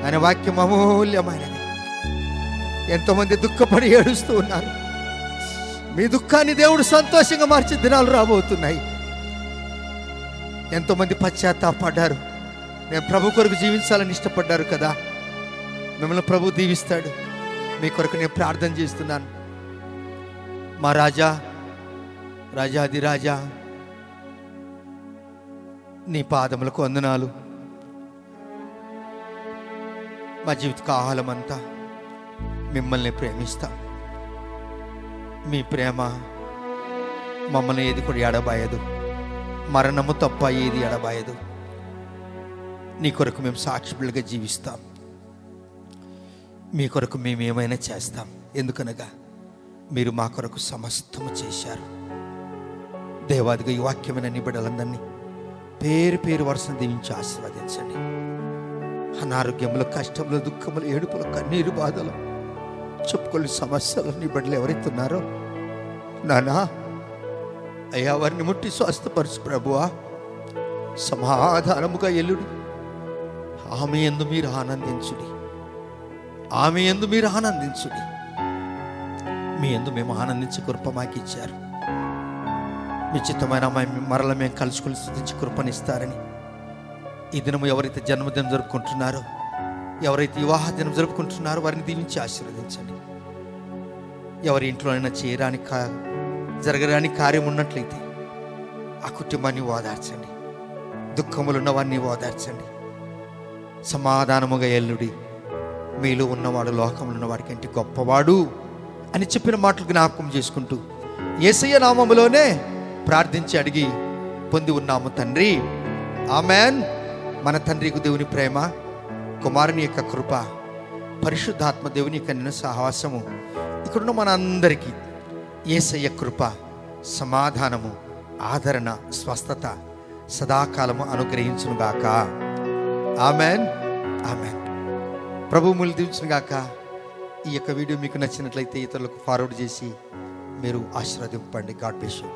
ఆయన వాక్యం అమూల్యమైనది. ఎంతోమంది దుఃఖపడి ఏడుస్తూ ఉన్నారు. మీ దుఃఖాన్ని దేవుడు సంతోషంగా మార్చే దినాలు రాబోతున్నాయి. ఎంతోమంది పశ్చాత్తాపడ్డారు. నేను ప్రభు కొరకు జీవించాలని ఇష్టపడ్డారు కదా, మిమ్మల్ని ప్రభు దీవిస్తాడు. మీ కొరకు నేను ప్రార్థన చేస్తున్నాను. మా రాజా, రాజాది రాజా, నీ పాదములకు వందనాలు. మా జీవిత కాలమంతా మిమ్మల్ని ప్రేమిస్తాం. మీ ప్రేమ మమ్మల్ని ఏది కూడా ఎడబాయదు. మరణము తప్ప ఏది ఎడబాయదు. నీ కొరకు మేము సాక్షులుగా జీవిస్తాం. మీ కొరకు మేము ఏమైనా చేస్తాం. ఎందుకనగా మీరు మా కొరకు సమస్తము చేశారు. దేవాదిగా ఈ వాక్యమైన నీ బిడ్డలందరినీ పేరు పేరు వరుసను దీవించి ఆశీర్వదించండి. అనారోగ్యములు, కష్టములు, దుఃఖములు, ఏడుపులు, కన్నీరు, బాధలు, చెప్పుకోలేని సమస్యలు నీ బిడ్డలు ఎవరైతున్నారో నానా అయ్యా, వారిని ముట్టి స్వస్థపరచు ప్రభువా. సమాధానముగా ఎల్లుడి. ఆమె యందు మీరు ఆనందించుడి, ఆమె యందు మీరు ఆనందించుడి. మీ యందు మేము ఆనందించి కృప మాకు ఇచ్చారు. మీ చిత్తమైన మరల మేము కలుసుకుని స్తుతించి కృపనిస్తారని ఈ దినము ఎవరైతే జన్మదినం జరుపుకుంటున్నారో, ఎవరైతే వివాహ దినం జరుపుకుంటున్నారో వారిని దీవించి ఆశీర్వదించండి. ఎవరి ఇంట్లోనైనా జరగరాని కార్యం ఉన్నట్లయితే ఆ కుటుంబాన్ని ఓదార్చండి. దుఃఖములున్న వారిని ఓదార్చండి. సమాధానముగా ఎల్లుడి. మీలో ఉన్నవాడు లోకములో ఉన్న వాడి కంటే గొప్పవాడు అని చెప్పిన మాటలు జ్ఞాపకం చేసుకుంటూ యేసయ్య నామములోనే ప్రార్థించి అడిగి పొంది ఉన్నాము తండ్రి, ఆమెన్. మన తండ్రికి దేవుని ప్రేమ, కుమారుని యొక్క కృప, పరిశుద్ధాత్మ దేవుని యొక్క నిన్న సహవాసము ఇక్కడున్న మన అందరికీ యేసయ్య కృప, సమాధానము, ఆదరణ, స్వస్థత సదాకాలము అనుగ్రహించునుగాక. Amen, amen. ప్రభువు మిమ్మల్ని దీవించునుగాక. ఈ యొక్క వీడియో మీకు నచ్చినట్లయితే ఇతరులకు ఫార్వర్డ్ చేసి మీరు ఆశీర్వదింపండి. God bless you.